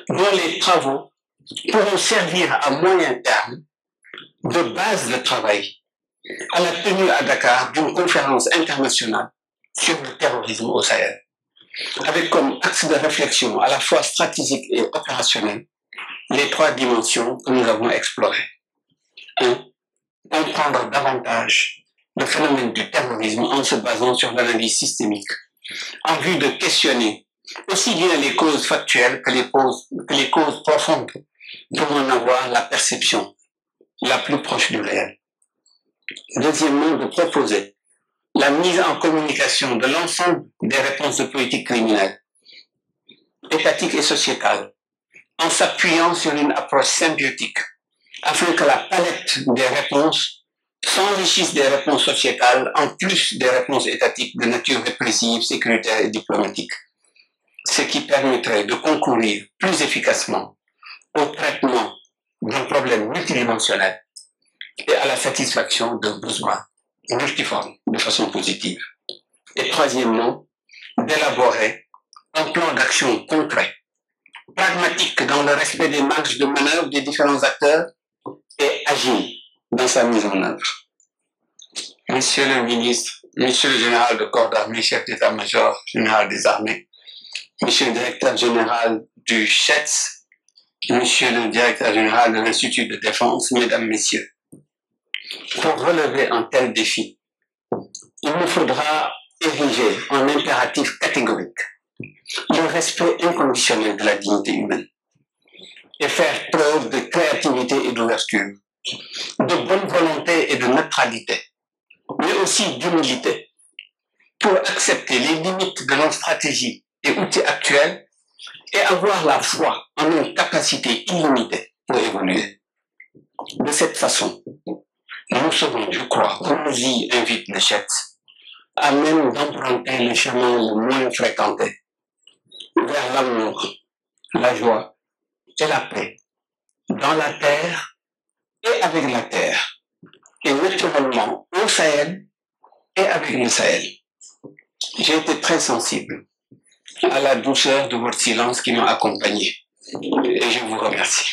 dont les travaux pourront servir à moyen terme de base de travail à la tenue à Dakar d'une conférence internationale sur le terrorisme au Sahel, avec comme axe de réflexion à la fois stratégique et opérationnel les trois dimensions que nous avons explorées. 1. Comprendre davantage le phénomène du terrorisme en se basant sur l'analyse systémique, en vue de questionner aussi bien les causes factuelles que les causes profondes pour en avoir la perception la plus proche du réel. Deuxièmement, de proposer la mise en communication de l'ensemble des réponses de politique criminelle, étatique et sociétale, en s'appuyant sur une approche symbiotique, afin que la palette des réponses s'enrichisse des réponses sociétales en plus des réponses étatiques de nature répressive, sécuritaire et diplomatique, ce qui permettrait de concourir plus efficacement au traitement d'un problème multidimensionnel et à la satisfaction de besoins multiformes de façon positive. Et troisièmement, d'élaborer un plan d'action concret, pragmatique dans le respect des marges de manœuvre des différents acteurs et agile dans sa mise en œuvre. Monsieur le ministre, Monsieur le général de corps d'armée, chef d'état-major général des armées, Monsieur le directeur général du CHETS, Monsieur le directeur général de l'Institut de défense, Mesdames, Messieurs, pour relever un tel défi, il nous faudra ériger en impératif catégorique le respect inconditionnel de la dignité humaine et faire preuve de créativité et d'ouverture, de bonne volonté et de neutralité, mais aussi d'humilité pour accepter les limites de nos stratégies et outils actuels et avoir la foi en une capacité illimitée pour évoluer. De cette façon, nous serons, je crois, comme nous y invite le CHETS, à même d'emprunter le chemin le moins fréquenté vers l'amour, la joie et la paix, dans la terre et avec la terre, et naturellement au Sahel et avec le Sahel. J'ai été très sensible à la douceur de votre silence qui m'a accompagné, et je vous remercie.